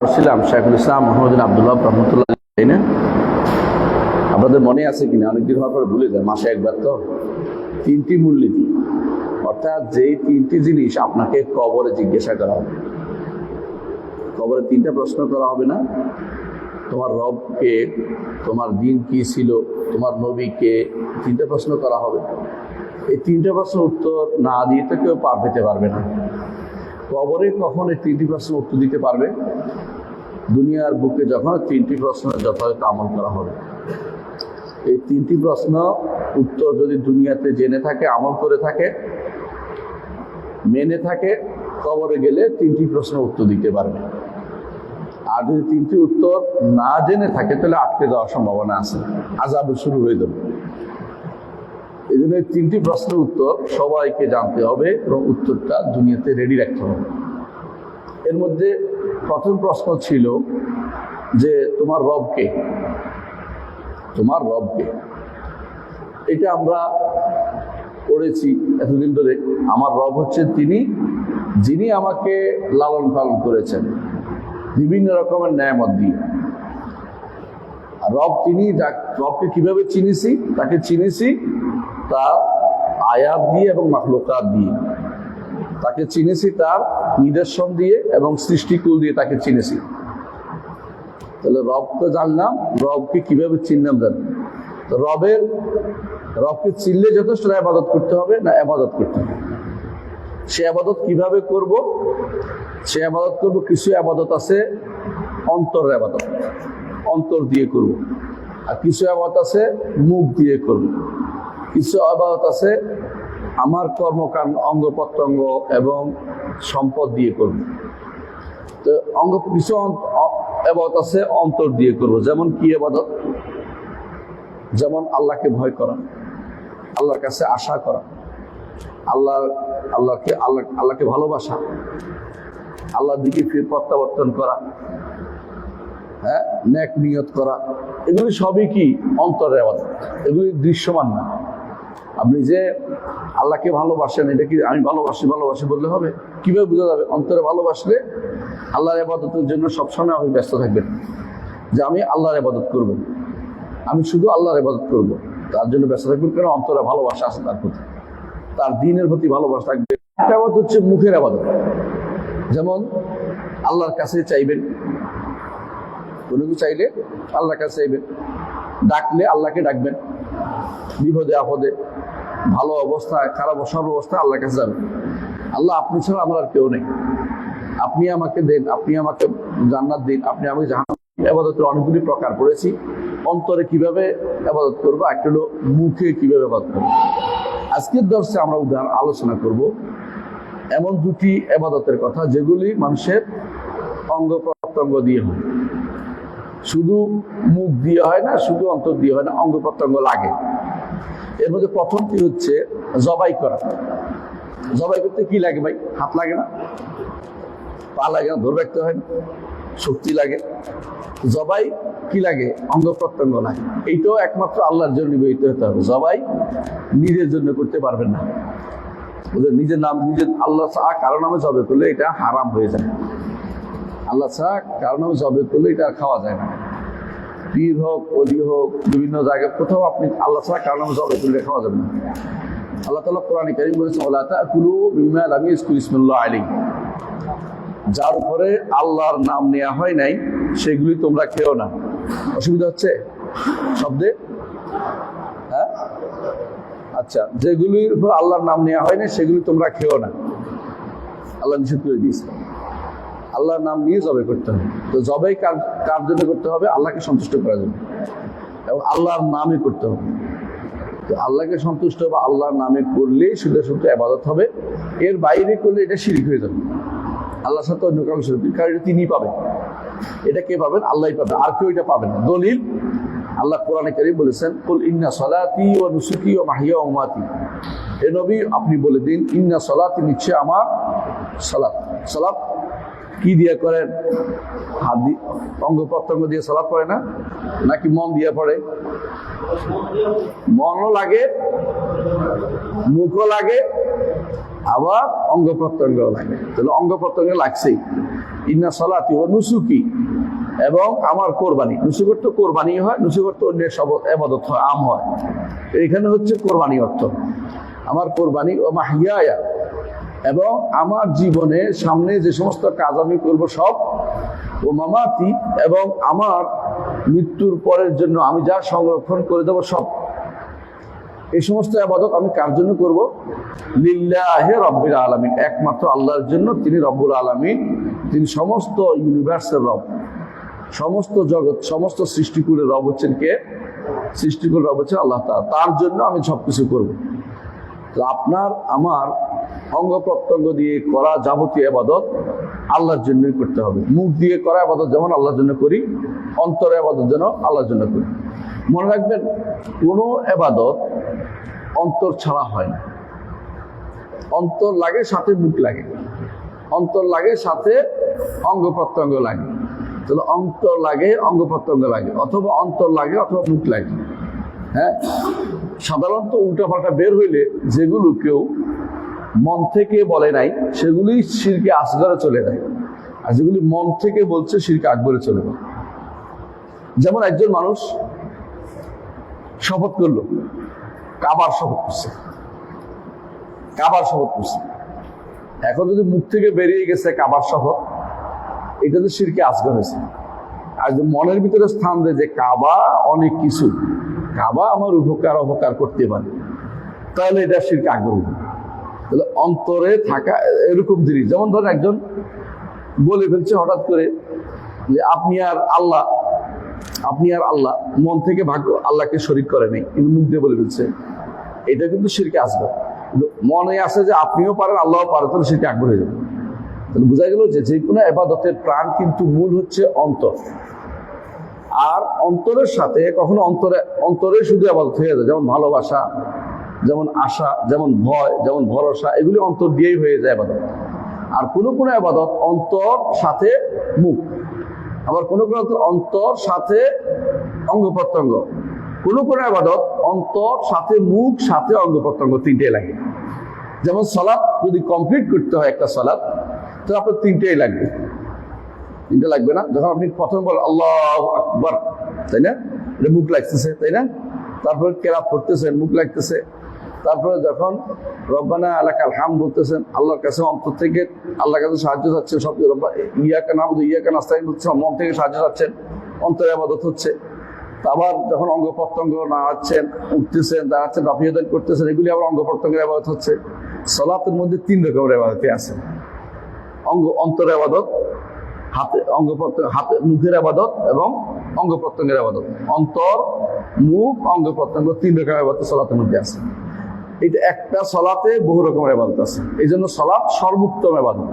ছিলাম শাইখুল ইসলাম মোহাম্মদ বিন আব্দুল্লাহ রহমতুল্লাহ, তাই না? আপনাদের মনে আছে কিনা, অনেকদিন হওয়ার পর ভুলে যায়, মাসে একবার তো। তিনটি মূলনীতি, অর্থাৎ যেই তিনটি জিনিস আপনাকে কবরে জিজ্ঞাসা করা হবে। কবরে তিনটা প্রশ্ন করা হবে না? তোমার রবকে, তোমার দিন কি ছিল, তোমার নবীকে, তিনটা প্রশ্ন করা হবে। এই তিনটা প্রশ্নের উত্তর না দিয়ে তো কেউ পার পেতে পারবে না। কবরে কখন এই তিনটি প্রশ্নের উত্তর দিতে পারবে? দুনিয়ার বুকে যখন তিনটি প্রশ্নের যথাযথ আমল করা হবে। এই তিনটি প্রশ্ন উত্তর যদি দুনিয়াতে জেনে থাকে, আমল করে থাকে, মেনে থাকে, কবরে গেলে তিনটি প্রশ্নের উত্তর দিতে পারবে। আর যদি তিনটি উত্তর না জেনে থাকে তাহলে আটকে যাওয়ার সম্ভাবনা আছে, আযাব শুরু হয়ে যাবে। এই জন্য তিনটি প্রশ্নের উত্তর সবাইকে জানতে হবে এবং উত্তরটা দুনিয়াতে রেডি রাখতে হবে। এর মধ্যে প্রথম প্রশ্ন ছিল যে তোমার রবকে, তোমার রবকে। এটা আমরা পড়েছি এতদিন ধরে। আমার রব হচ্ছে তিনি, যিনি আমাকে লালন পালন করেছেন বিভিন্ন রকমের নেয়ামত দিয়ে। রব তিনি, রবকে কিভাবে চিনেছি? তাকে চিনেছি তার আয়াত দিয়ে এবং মাখলুকাত দিয়ে। তাকে চিনেছি তার নিদর্শন দিয়ে এবং সৃষ্টিকুল দিয়ে তাকে চিনেছি। তাহলে রবকে জানলাম, রবকে কিভাবে চিনলাম জানলাম। তো রবকে চিনলে যথেষ্ট ইবাদত করতে হবে না? ইবাদত করতে হবে। সে ইবাদত কিভাবে করব? সে ইবাদত করব, কিছু ইবাদত আছে অন্তরের ইবাদত, অন্তর দিয়ে করব। আর কিছু ইবাদত আছে মুখ দিয়ে করব। কিছু ইবাদত আছে আমার কর্মকাণ্ড, অঙ্গ প্রত্যঙ্গ এবং সম্পদ দিয়ে করব। তো কিছু ইবাদত আছে অন্তর দিয়ে করব। যেমন কি ইবাদত? যেমন আল্লাহকে ভয় করা, আল্লাহর কাছে আশা করা, আল্লাহকে ভালোবাসা, আল্লাহর দিকে ফিরে প্রত্যাবর্তন করা, হ্যাঁ, নেক নিয়ত করা। এগুলি সবই কি? অন্তরের ইবাদত। এগুলি দৃশ্যমান না। আপনি যে আল্লাহকে ভালোবাসেন, এটা কি আমি ভালোবাসি বললে হবে? কিভাবে বোঝা যাবে? অন্তরে ভালোবাসলে আল্লাহর ইবাদতের জন্য সবসময় আপনি ব্যস্ত থাকবেন, যে আমি আল্লাহর ইবাদত করব, আমি শুধু আল্লাহর ইবাদত করব, তার জন্য ব্যস্ত থাকবেন। কেন? অন্তরে ভালোবাসা আছে তার প্রতি, তার দ্বীনের প্রতি ভালোবাসা থাকবে। একটা ইবাদত হচ্ছে মুখের ইবাদত। যেমন আল্লাহর কাছে চাইবেন, কোনো কিছু চাইলে আল্লাহর কাছে চাইবেন, ডাকলে আল্লাহকে ডাকবেন, বিপদে আপদে, ভালো অবস্থায়, খারাপ সব অবস্থায় আল্লাহর কাছে যাবেন। আল্লাহ, আপনি ছাড়া আমার আর কেউ নেই, আপনি আমাকে দেন, আপনি আমাকে জান্নাত দিন, আপনি আমাকে জাহান্নাম। ইবাদতের অনেকগুলি প্রকার পড়েছি। অন্তরে কিভাবে ইবাদত করবো, একটা হলো মুখে কিভাবে ইবাদত করবো। আজকের দর্শে আমরা উদাহরণ আলোচনা করব এমন দুটি ইবাদতের কথা, যেগুলি মানুষের অঙ্গ প্রত্যঙ্গ দিয়ে হয়। শুধু মুখ দিয়ে হয় না, শুধু অন্তর দিয়ে হয় না, অঙ্গ প্রত্যঙ্গ লাগে। এর মধ্যে প্রথমটি হচ্ছে জবাই করা। জবাই করতে কি লাগে ভাই? হাত লাগে না, পা লাগে না, ধরে রাখতে হয় না, শক্তি লাগে। জবাই কি লাগে? অঙ্গ প্রত্যঙ্গ লাগে। এইটাও একমাত্র আল্লাহর জন্য নিবেদিত হতে হবে। জবাই নিজের জন্য করতে পারবেন না। নিজের নাম, নিজের আল্লাহ ছাড়া কারো নামে জবাই করলে এটা হারাম হয়ে যায়। আল্লাহ ছাড়া কারো নামে জবাই করলে এটা খাওয়া যায় না। পীর হোক, অলি হোক, বিভিন্ন জায়গায় কোথাও আপনি আল্লাহ ছাড়া কারো নামে জবাই করলে খাওয়া যাবে না। আল্লাহ তাআলা কোরআনে কারীম বলেছেন, ওয়ালা তাকুলু মিম্মা লাম ইয়াযকুর ইসমাল্লাহ আলাইহি। যার উপরে আল্লাহর নাম নেওয়া হয় নাই সেগুলি তোমরা খেও না। অসুবিধা হচ্ছে শব্দে? হ্যাঁ, আচ্ছা, যেগুলির উপর আল্লাহর নাম নেওয়া হয় না সেগুলি তোমরা খেও না, আল্লাহ নিষেধ করে দিয়েছে। আল্লাহর নাম নিয়ে জবাই করতে হবে। তো জবাই কার জন্য করতে হবে? আল্লাহকে সন্তুষ্ট করার জন্য, এবং আল্লাহর নামে করতে হবে। তো আল্লাহকে সন্তুষ্ট বা আল্লাহর নামে করলেই শুধু শুধু ইবাদত হবে। এর বাইরে করলে এটা শিরক হয়ে যাবে। আল্লাহর সাথে অন্য কারণ শিরক, কারণ এটা তিনি পাবেন। এটা কে পাবেন? আল্লাহই পাবেন, আর কেউ এটা পাবেন না। দলিল, আল্লাহ কোরআনে কারীম বলেছেন, কুল ইন্না সলাতি ওয়া নুসুকি ওয়া মাহইয়া ওয়া মামাতি। হে নবী, আপনি বলে দিন, ইন্না সলাতি, নিশ্চয় আমার সালাত। সালাত কি দিয়ে করেন? হাত দিয়ে, অঙ্গ প্রত্যঙ্গ দিয়ে সালাত পড়ে না, নাকি মন দিয়ে পড়ে? মনও লাগে, মুখও লাগে, আবার অঙ্গ প্রত্যঙ্গ লাগে। তাহলে অঙ্গ প্রত্যঙ্গে লাগছেই। ইন্না সালাতি ও নুসুকি, এবং আমার কোরবানি। নুসুকের তো কোরবানি হয়, নুসুকের তো অন্য সব ইবাদত হয়, আম হয়। এখানে হচ্ছে কোরবানি অর্থ। আমার কোরবানি ও মাহিয়ায়া, এবং আমার জীবনে সামনে যে সমস্ত কাজ আমি করব সব, ও মামাতি, এবং আমার মৃত্যুর পরের জন্য আমি যা সংরক্ষণ করে দেবো সব। এই সমস্ত ইবাদত আমি কার জন্য করব? লিল্লাহি রাব্বিল আলামিন, একমাত্র আল্লাহর জন্য। তিনি রব্বুল আলামিন, তিনি সমস্ত ইউনিভার্সের রব, সমস্ত জগৎ, সমস্ত সৃষ্টিকুলের রব হচ্ছেন কে? সৃষ্টিকুলের রব হচ্ছেন আল্লাহ তাআলা। তার জন্য আমি সবকিছু করব। তো আপনার আমার অঙ্গ প্রত্যঙ্গ দিয়ে করা যাবতীয় ইবাদত আল্লাহর জন্যই করতে হবে। মুখ দিয়ে করা ইবাদত যেমন আল্লাহর জন্য করি, অন্তরে ইবাদত যেন আল্লাহর জন্য করি। মনে রাখবেন, কোনো ইবাদত অন্তর ছাড়া হয় না। অন্তর লাগে, সাথে মুখ লাগে, অন্তর লাগে, সাথে অঙ্গ প্রত্যঙ্গ লাগে। তাহলে অন্তর লাগে, অঙ্গ প্রত্যঙ্গ লাগে, অথবা অন্তর লাগে অথবা মুখ লাগে। হ্যাঁ, সাধারণত উল্টাপাল্টা বের হইলে যেগুলো কেউ মন থেকে বলে নাই সেগুলি শিরকে আসগরে চলে যায়, আর যেগুলি মন থেকে বলছে শিরকে আকবরে চলে যায়। যেমন একজন মানুষ শপথ করলো, কাবার শপথ করছে, কাবার শপথ করছে। এখন যদি মুখ থেকে বেরিয়ে গেছে কাবার শপথ, এটা তো শিরকে আসগর হয়েছে। আর যে মনের ভিতরে স্থান দেয় যে কাবা অনেক কিছু, কাবা আমার উপকার অপকার করতে পারে, তাহলে এটা শিরকে আকবর হবে। তাহলে অন্তরে থাকা এরকম জিনিস, যেমন ধরেন একজন বলে ফেলছে হঠাৎ করে যে আপনি আর আল্লাহ, আপনি আর আল্লাহ, মন থেকে ভাগ্য আল্লাহকে শরীক করে নেই, কিন্তু মুখ দিয়ে বলে ফেলছে, এটা কিন্তু শিরকে আসগর। কিন্তু মনে আসে যে আপনিও পারেন আল্লাহও পারে, তাহলে শিরকে আকবর হয়ে যাবে। তাহলে বোঝা গেল যে যে কোনো ইবাদতের প্রাণ কিন্তু মূল হচ্ছে অন্তর। আর অন্তরের সাথে কখনো অন্তরে শুধু ইবাদত হয়ে যায়, যেমন ভালোবাসা, যেমন আশা, যেমন ভয়, যেমন ভরসা, এগুলি অন্তর দিয়েই হয়ে যায় ইবাদত। আর কোনো ইবাদত অন্তর সাথে মুখ, আবার কোনো অন্তর সাথে অঙ্গ প্রত্যঙ্গ, কোনো ইবাদত অন্তর সাথে মুখ সাথে অঙ্গ প্রত্যঙ্গ, তিনটেই লাগে। যেমন সালাত যদি কমপ্লিট করতে হয় একটা সালাত, তো আপনার তিনটেই লাগবে। তিনটে লাগবে না? যখন আপনি প্রথম বলেন আল্লাহু আকবার, তাই না, এটা মুখ লাগতেছে, তাই না? তারপরে কেরাত পড়তেছেন, মুখ লাগতেছে। তারপরে যখন রব্বানা লাকাল হামদ বলতেছেন, আল্লাহর কাছে অন্তর থেকে আল্লাহর কাছে সাহায্য চাচ্ছেন, সব ইয়াকা নাবুদু ইয়াকা নাস্তাইন বলছেন, মন থেকে সাহায্য চাচ্ছেন, অন্তরে ইবাদত হচ্ছে। আবার যখন অঙ্গ প্রত্যঙ্গ নাড়াচ্ছেন, উঠতেছেন, দাঁড়াচ্ছেন, রফিয়দান করতেছেন, এগুলি আবার অঙ্গ প্রত্যঙ্গের ইবাদত হচ্ছে। সালাতের মধ্যে তিন রকমের ইবাদত আছে। অন্তরের ইবাদত, হাতে অঙ্গ প্রত্যঙ্গ, হাতে মুখের ইবাদত এবং অঙ্গ প্রত্যঙ্গের ইবাদত। অন্তর, মুখ, অঙ্গ প্রত্যঙ্গ, তিন রকমের ইবাদত সালাতের মধ্যে আছে। এটা একটা সালাতে বহু রকমের ইবাদত আছে। এই জন্য সালাত সর্বোত্তম ইবাদত।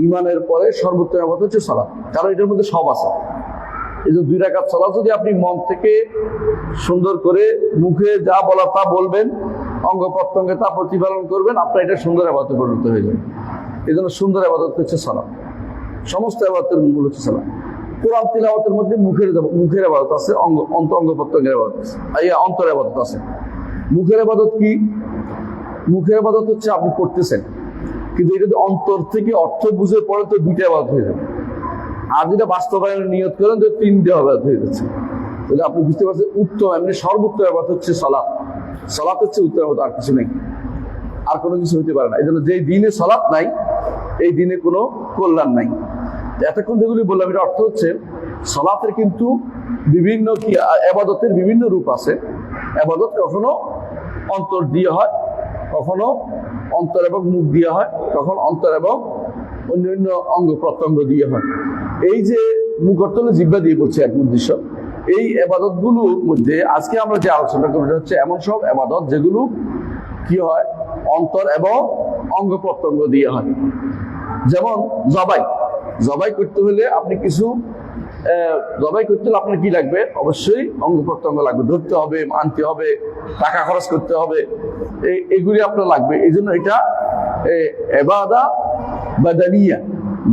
ঈমানের পরে সর্বোত্তম ইবাদত হচ্ছে সালাত, কারণ এটার মধ্যে সব আছে। এই যে 2 রাকাত সালাত যদি আপনি মন থেকে সুন্দর করে মুখে যা বলা তা বলবেন, অঙ্গ প্রত্যঙ্গে তা প্রতিপালন করবেন, আপনার এটা সুন্দর ইবাদতে পরিণত হয়ে যাবে। এই জন্য সুন্দর ইবাদত হচ্ছে সালাত। সমস্ত ইবাদতের মূল হচ্ছে সালাত। কোরআন তিলাওয়াতের মধ্যে মুখের ইবাদত আছে, অঙ্গ প্রত্যঙ্গের ইবাদত আছে, অন্তর ইবাদত আছে। মুখের ইবাদত কি? মুখের ইবাদত হচ্ছে আপনি পড়তেছেন, কিন্তু এটা যদি অন্তর থেকে অর্থ বুঝে পড়ে তো 2টা ইবাদত হয়ে যাবে। আর যেটা বাস্তবায়নের নিয়ত করেন তো 3টে ইবাদত হয়ে যাচ্ছে। তাহলে আপনি বুঝতে পারছেন উত্তম, এমনি সর্বোত্তম ইবাদত হচ্ছে সালাত। সালাত হচ্ছে উত্তম ইবাদত, আর কিছু নেই, আর কোনো কিছু হইতে পারে না। এই জন্য যেই দিনে সালাত নাই, এই দিনে কোনো কল্যাণ নাই। এতক্ষণ যেগুলি বললাম, এটা অর্থ হচ্ছে সালাতের কিন্তু বিভিন্ন ইবাদতের বিভিন্ন রূপ আছে। ইবাদত কখনো অন্তর দিয়ে হয়, কখনো অন্তর এবং মুখ দিয়ে হয়, কখন অন্তর এবং অন্যান্য অঙ্গ প্রত্যঙ্গ দিয়ে হয়। এই যে মুখ অর্থ হলো জিহ্বা দিয়ে বলছে এক উদ্দেশ্য। এই ইবাদতগুলোর মধ্যে আজকে আমরা যে আলোচনা করবো হচ্ছে এমন সব ইবাদত যেগুলো কি হয়, অন্তর এবং অঙ্গ প্রত্যঙ্গ দিয়ে হয়। যেমন জবাই করতে হলে আপনি কিছু জবাই করতে হলে আপনার কি লাগবে? অবশ্যই অঙ্গ প্রত্যঙ্গ লাগবে, ধরতে হবে, আনতে হবে, টাকা খরচ করতে হবে, এগুলি আপনার লাগবে। এই জন্য এটা ইবাদত বাদানিয়া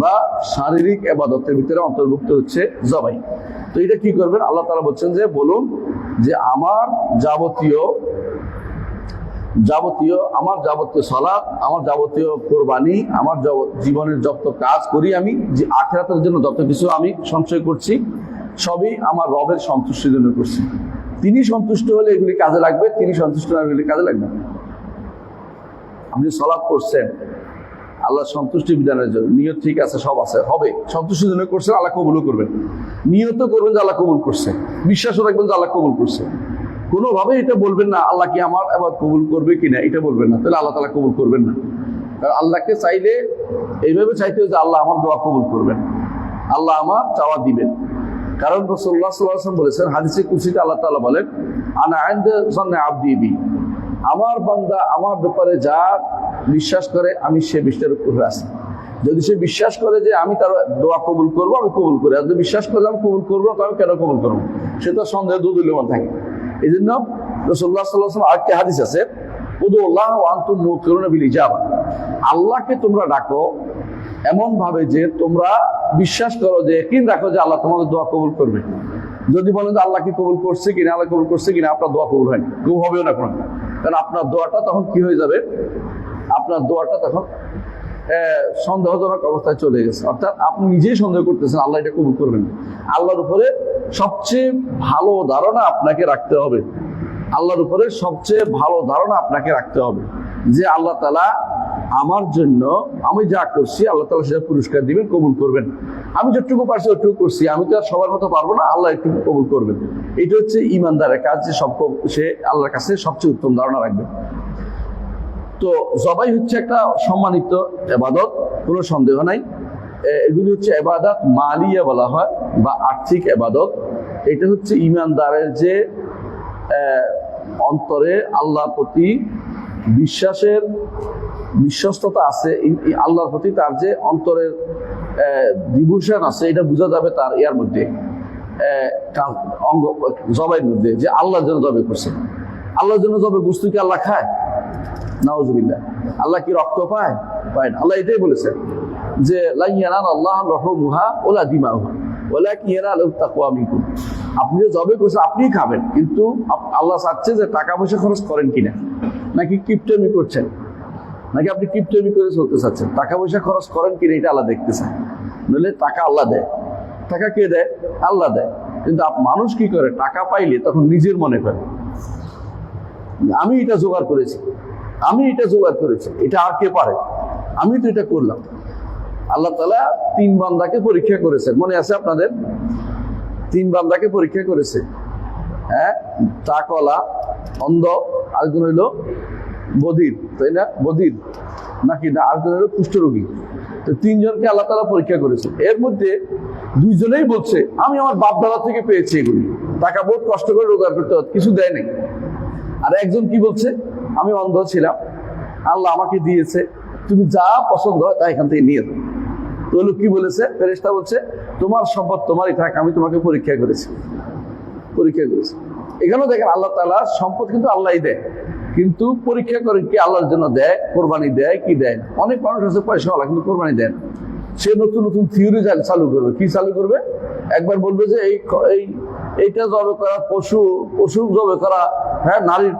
বা শারীরিক ইবাদতের ভিতরে অন্তর্ভুক্ত হচ্ছে জবাই। তো এটা কি করবেন? আল্লাহ তাআলা বলছেন যে বলুন যে আমার যাবতীয় আমার যাবতীয় সালাত, আমার যাবতীয় কোরবানি, আমার জীবনের যত কাজ করি আমি, যে আখিরাতের জন্য যত কিছু আমি সঞ্চয় করছি, সবই আমার রবের সন্তুষ্টির জন্য করছি। তিনি সন্তুষ্ট হলে এগুলি কাজে লাগবে, তিনি সন্তুষ্ট হলে এগুলি কাজে লাগবে। আপনি সালাত করছেন আল্লাহ সন্তুষ্টি বিধানের জন্য, নিয়ত ঠিক আছে, সব আছে, হবে, সন্তুষ্টির জন্য করছেন, আল্লাহ কবুলও করবেন। নিয়ত করবেন যে আল্লাহ কবুল করছে, বিশ্বাসও রাখবেন যে আল্লাহ কবুল করছে। কোনোভাবে এটা বলবেন না আল্লাহ কি আমার এবার কবুল করবে কিনা, এটা বলবেন না, তাহলে আল্লাহ তাআলা কবুল করবেন না। কারণ আল্লাহকে চাইলে এইভাবে চাইতে হবে যে আল্লাহ আমার দোয়া কবুল করবেন, আল্লাহ আমার চাওয়া দিবেন। কারণ রাসূলুল্লাহ সাল্লাল্লাহু আলাইহি ওয়াসাল্লাম বলেছেন হাদিসে কুদসিতে, আল্লাহ তাআলা বলেন, আনা ইনদা যান্নি আবদি বি, আমার বান্দা আমার ব্যাপারে যা বিশ্বাস করে আমি সে বিশ্বাসের উপরে আছি। যদি সে বিশ্বাস করে যে আমি তার দোয়া কবুল করবো, আমি কবুল করি। আর যদি বিশ্বাস করে আমি কবুল করবো, তো আমি কেন কবুল করবো? সে তো সন্দেহ দুদুল্যমান থাকে। এই জন্য রাসূলুল্লাহ সাল্লাল্লাহু আলাইহি ওয়াসাল্লাম আরেকটি হাদিস আছে, উদুল্লাহ ওয়া আনতুম মুকিনুনা বিল ইজাবা, আল্লাহকে তোমরা ডাকো এমন ভাবে যে তোমরা বিশ্বাস করো, যে ইয়াকিন রাখো যে আল্লাহ তোমাদের দোয়া কবুল করবে। যদি বলেন যে আল্লাহ কি কবুল করছে কিনা, আল্লাহ কবুল করছে কিনা, আপনার দোয়া কবুল হয়নি, কেউ হবেও না কোনো। কারণ আপনার দোয়াটা তখন কি হয়ে যাবে, আপনার দোয়াটা তখন সন্দেহজনক অবস্থায় চলে গেছে। অর্থাৎ আপনি নিজেই সন্দেহ করতেছেন আল্লাহ এটা কবুল করবেন। আল্লাহর উপরে সবচেয়ে ভালো ধারণা আপনাকে রাখতে হবে, আল্লাহর উপরে সবচেয়ে ভালো ধারণা আপনাকে রাখতে হবে যে আল্লাহ তাআলা আমার জন্য আমি যা করছি আল্লাহ তাআলা সেটা পুরস্কার দিবেন, কবুল করবেন। আমি যতটুকু পারছি ওটুকু করছি, আমি তো আর সবার মতো পারবো না, আল্লাহ একটু কবুল করবেন। এটা হচ্ছে ইমানদারের কাজ, যে সে আল্লাহর কাছে সবচেয়ে উত্তম ধারণা রাখবে। তো জবাই হচ্ছে একটা সম্মানিত ইবাদত, কোনো সন্দেহ নাই। এগুলি হচ্ছে ইবাদত মালিয়া বলা হয়, বা আর্থিক ইবাদত। এটা হচ্ছে ইমানদারের যে অন্তরে আল্লাহর প্রতি বিশ্বস্ততা আছে, আল্লাহর প্রতি তার যে অন্তরের ডিভোশন আছে, এটা বোঝা যাবে তার ইয়ার মধ্যে, অঙ্গ জবাইয়ের মধ্যে, যে আল্লাহর জন্য জবাই করছে। আল্লাহর জন্য জবাই বস্তু কি আল্লাহ খায়? নাউজুবিল্লাহ। আল্লাহ কি রক্ত পায়? পায় না। আল্লাহ এটাই বলেছেন যে লা ইয়ানালাল্লাহু লাহুমুহা ওয়ালা দিমাউহা ওয়ালাকিন ইয়ানালুহু তাকওয়া মিনকুম। আপনি যে জবে করছেন আপনিই খাবেন, কিন্তু আল্লাহ চাচ্ছে যে টাকা পয়সা খরচ করেন কিনা, নাকি কিপটেমি করছেন, নাকি আপনি কিপটেমি করে চলতে চাচ্ছেন, টাকা পয়সা খরচ করেন কিনা এটা আল্লাহ দেখতে চায়। নইলে টাকা আল্লাহ দেয়, টাকা কে দেয়? আল্লাহ দেয়। কিন্তু মানুষ কি করে, টাকা পাইলে তখন নিজের মনে করে আমি এটা জোগাড় করেছি, আমি এটা জোগাড় করেছি, এটা আর কে পারে, আমি তো এটা করলাম। আল্লাহ তাআলা 3 বান্দাকে পরীক্ষা করেছেন, মনে আছে আপনাদের? 3 বান্দাকে পরীক্ষা করেছে, হ্যাঁ, তাকওয়ালা, অন্ধ, আরেকজন হইল বধির, তাই না? বধির নাকি না, আরেকজন হইল কুষ্ঠরোগী। তো 3 জনকে আল্লাহ তাআলা পরীক্ষা করেছে। এর মধ্যে 2 জনেই বলছে আমি আমার বাপ দাদা থেকে পেয়েছি, এগুলি টাকা বহুত কষ্ট করে রোজগার করতে হতো, কিছু দেয় নাই। আর একজন কি বলছে, আমি অন্ধ ছিলাম, আল্লাহ আমাকে দিয়েছে, তুমি যা পছন্দ হয় তা এখান থেকে নিয়ে দাও। তো লোক কি বলেছে, ফেরেশতা বলছে তোমার সম্পদ তোমারই থাক, আমি তোমাকে পরীক্ষা করেছি। এখানেও দেখেন আল্লাহ তাআলা সম্পদ কিন্তু আল্লাহই দেয়, কিন্তু পরীক্ষা করে কি আল্লাহর জন্য দেয়, কোরবানি দেয় কি দেয় না। অনেক মানুষ আছে পয়সাওয়ালা কিন্তু কোরবানি দেয় না। সে নতুন নতুন থিওরি চালু করবে। কি চালু করবে? একবার বলবে যে এইটা জবে করা, পশু জবে করা, হ্যাঁ, নারীর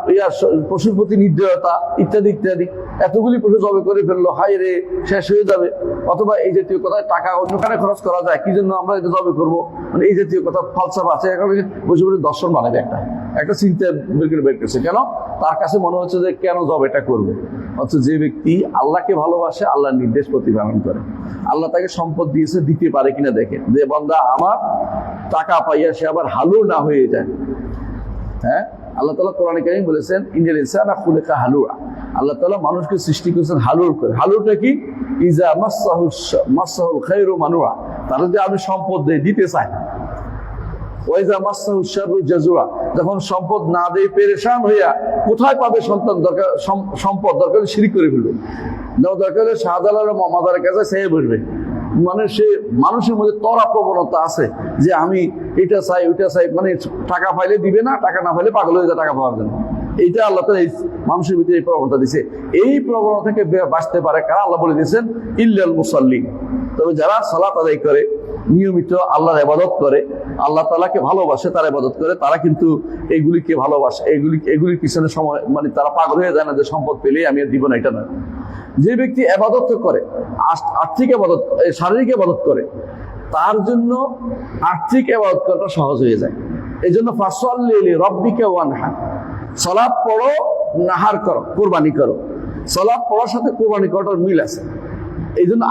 পশুর প্রতি নির্দয়তা ইত্যাদি ইত্যাদি, এতগুলি পশু জবে করে ফেললো, হাই রে শেষ হয়ে যাবে। অথবা এই জাতীয় কথা, টাকা অন্যখানে খরচ করা যায়, কি জন্য আমরা এটা জবে করবো, মানে এই জাতীয় কথা ফালসাফা আছে। বসে বসে দর্শন বানাবে, একটা চিন্তা বের করছে। কেন? তার কাছে মনে হচ্ছে যে কেন জবেটা করবে। অথচ যে ব্যক্তি আল্লাহকে ভালোবাসে, আল্লাহর নির্দেশ প্রতিপালন করে, আল্লাহ তাকে সম্পদ দিয়েছে, দিতে পারে কিনা দেখেন। যে বান্দা আমার টাকা পাইয়া সে আবার হালুর না হয়ে যায়, হ্যাঁ, আল্লাহ তাআলা কোরআনে কারীম বলেছেন ইন্নাল ইনসানা খুলিকা হালুআ। আল্লাহ তাআলা মানুষকে সৃষ্টি করেছেন হালুর করে। হালুরটা কি? ইজা মাসসাহুল খায়রু মানুআ, তার যদি আমি সম্পদ দিতে চাই। ওয়াইজা মাসসাহু শাররু জাজুআ, যখন সম্পদ না দেয় পেরেশান হইয়া কোথায় পাবে সন্তান দরকার, সম্পদ দরকার শিরিক করে ফেলবে। দরকার হলে শাহজালাল মাজারের কাছে সে বসবে। মানে সে মানুষের মধ্যে তরা প্রবণতা আছে যে আমি এটা চাই ওইটা চাই, মানে টাকা পাইলে দিবে না, টাকা না পাইলে পাগল হয়ে যায় টাকা পাওয়ার জন্য। এইটা আল্লাহ তাআলা মানুষের ভিতরে এই প্রবণতা দিয়েছে। এই প্রবণতা থেকে বাঁচতে পারে কারা? আল্লাহ বলে দিয়েছেন ইল্লাল মুসাল্লিন, তবে যারা সালাত আদায় করে, নিয়মিত আল্লাহর ইবাদত করে, আল্লাহ তাআলাকে ভালোবাসে, তার ইবাদত করে, তারা কিন্তু এগুলিকে ভালোবাসে, এগুলির পিছনে সময় মানে তারা পাগল হয়ে যায় না যে সম্পদ পেলেই আমি আর দিব না, এটা নয়। যে ব্যক্তি ইবাদত করে, আর্থিক ইবাদত, শারীরিক ইবাদত করে, তার জন্য আর্থিক ইবাদত করাটা সহজ হয়ে যায়। এই জন্য ফাসাল্লি লিরাব্বিকা ওয়ানহার, সালাত পড়ো, নাহার করো, কুরবানি করো। সালাত পড়ার সাথে কুরবানি করাটার মিল আছে। এই জন্য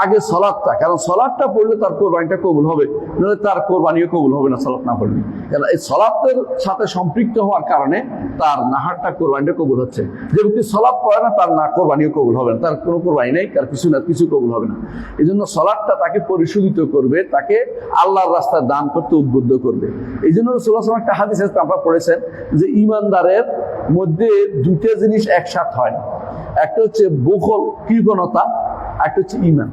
আগে সালাতটা, কারণ সালাতটা পড়লে তার কোরবানিটা কবুল হবে, নইলে তার কোরবানিও কবুল হবে না সালাত না পড়লে। কারণ এই সালাতের সাথে সম্পৃক্ত হওয়ার কারণে তার নাহারটা, কোরবানিটা কবুল হচ্ছে। যে ব্যক্তি সালাত পড়ে না, তার না কোরবানিও কবুল হবে না, তার কোনো কোরবানি নেই, তার কিছু কবুল হবে না। এই জন্য সালাতটা তাকে পরিশোধিত করবে, তাকে আল্লাহর রাস্তায় দান করতে উদ্বুদ্ধ করবে। এই জন্য রাসূলুল্লাহ সাল্লাল্লাহু আলাইহি ওয়াসাল্লাম একটা হাদিস আছে, আপনারা পড়েছেন, যে ঈমানদারের মধ্যে দুটো জিনিস একসাথে হয় না। একটা হচ্ছে বুখল, কৃপণতা, একটা হচ্ছে ঈমান।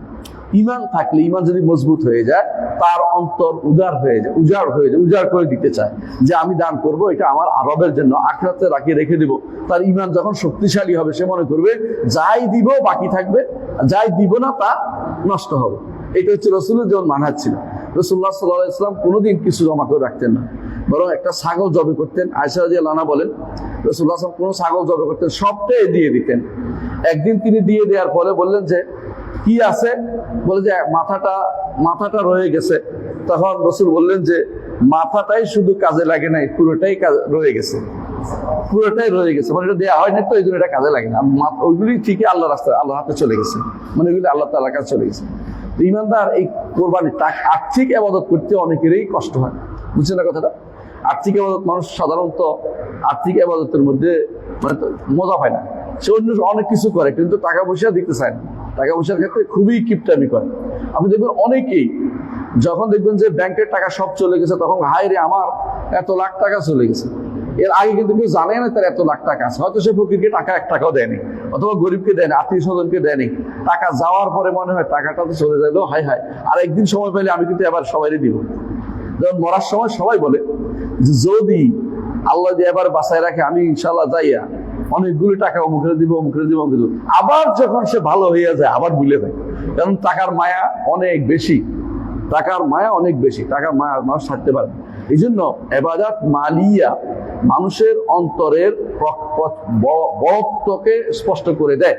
ঈমান থাকলে, ঈমান যদি মজবুত হয়ে যায়, তার অন্তর উজাড় হয়ে যায়, উজাড় করে দিতে চায় যে আমি দান করব, এটা আমার আরবের জন্য, আখিরাতে রেখে দেব। তার ঈমান যখন শক্তিশালী হবে, সে মনে করবে যাই দিব বাকি থাকবে, যাই দিব না তা নষ্ট হবে। এটা হচ্ছে রাসূলের যেমন মানহাজ ছিল। রাসূলুল্লাহ সাল্লাল্লাহু আলাইহি ওয়াসাল্লাম কোনোদিন কিছু জমা করে রাখতেন না, বরং একটা ছাগল জবে করতেন। আয়েশা রাদিয়াল্লাহু আনহা বলেন, রাসূলুল্লাহ সাল্লাল্লাহু আলাইহি ওয়াসাল্লাম কোনো ছাগল জবে করতেন, সবটাই দিয়ে দিতেন। একদিন তিনি দিয়ে দেওয়ার পরে বললেন যে কি আছে, বলে যে মাথাটা রয়ে গেছে। তখন রাসূল বললেন যে মাথাটাই শুধু কাজে লাগে নাই, পুরোটাই রয়ে গেছে, মানে এটা দেওয়া হয় না, তো এই জন্য এটা কাজে লাগে না। ওইগুলি ঠিকই আল্লাহ রাস্তায়, আল্লাহর হাতে চলে গেছে, মানে ওইগুলি আল্লাহ তাআলার কাছে চলে গেছে। ঈমানদার এই কোরবানি, আর্থিক ইবাদত করতে অনেকেরই কষ্ট হয়, বুঝছেন না কথাটা? আর্থিক ইবাদত, মানুষ সাধারণত আর্থিক ইবাদতের মধ্যে মানে মজা পায় না। সে অন্য অনেক কিছু করে, কিন্তু টাকা পয়সা দিতে চায় না। টাকা পয়সার ক্ষেত্রে খুবই কিপটামি করে। আপনি দেখবেন অনেকেই যখন দেখবেন যে ব্যাংকের টাকা সব চলে গেছে, তখন হায় রে আমার এত লাখ টাকা চলে গেছে। এর আগে কিন্তু কেউ জানে না তার এত লাখ টাকা আছে। হয়তো সে ফকিরকে টাকা 1 টাকাও দেয়নি, অথবা গরিবকে দেয়নি, আত্মীয় স্বজনকে দেয়নি। টাকা যাওয়ার পরে মনে হয় টাকাটা তো চলে যাইলো, হায় হায়, আর একদিন সময় পেলে আমি কিন্তু এবার সবাইকে দিব। যেমন মরার সময় সবাই বলে যদি আল্লাহ দিয়ে এবার বাঁচায় রাখে, আমি ইনশাল্লাহ যাইয়া অনেকগুলো টাকা অমুখে দিব। আবার যখন সে ভালো হইয়া যায়, আবার ভুলে যায়, কারণ টাকার মায়া অনেক বেশি, টাকার মায়া মানুষ থাকতে পারে। এই জন্য ইবাদত মালিয়া মানুষের অন্তরের বড়ত্বকে স্পষ্ট করে দেয়।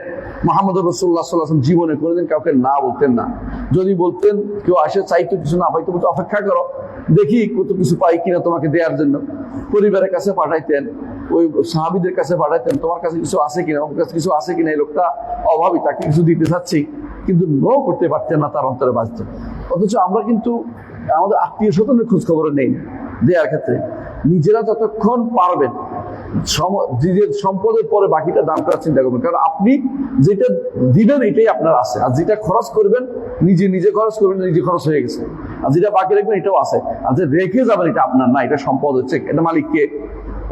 মুহাম্মদ রাসূলুল্লাহ সাল্লাল্লাহু আলাইহি ওয়াসাল্লাম জীবনে কোনোদিন কাউকে না বলতেন না। যদি বলতেন, কেউ আসে চাইতো, কিছু না পাইতো, বলতো অপেক্ষা করো, দেখি কত কিছু পাই কিনা তোমাকে দেওয়ার জন্য। পরিবারের কাছে পাঠাইতেন, ওই সাহাবীদের কাছে পাঠাইতেন, তোমার কাছে কিছু আছে কিনা, আমার কাছে কিছু আছে কিনা, এই লোকটা অভাবী, তাকে কিছু দিতে চাচ্ছি, কিন্তু নো করতে পারতেন না, তার অন্তরে বাঁচত। অথচ আমরা কিন্তু আমাদের আত্মীয় স্বজনের খোঁজ খবর নেই দেওয়ার ক্ষেত্রে। নিজেরা যতক্ষণ পারবেন নিজের সম্পদের পরে বাকিটা দান করার চিন্তা করবেন, কারণ আপনি যেটা দিবেন এটাই আপনার আছে, আর যেটা খরচ করবেন নিজে খরচ করবেন, নিজে খরচ হয়ে গেছে। আর যেটা বাকি রাখবেন এটাও আছে, আর যে রেখে যাবেন এটা আপনার না, এটা সম্পদ হচ্ছে, এটা মালিককে,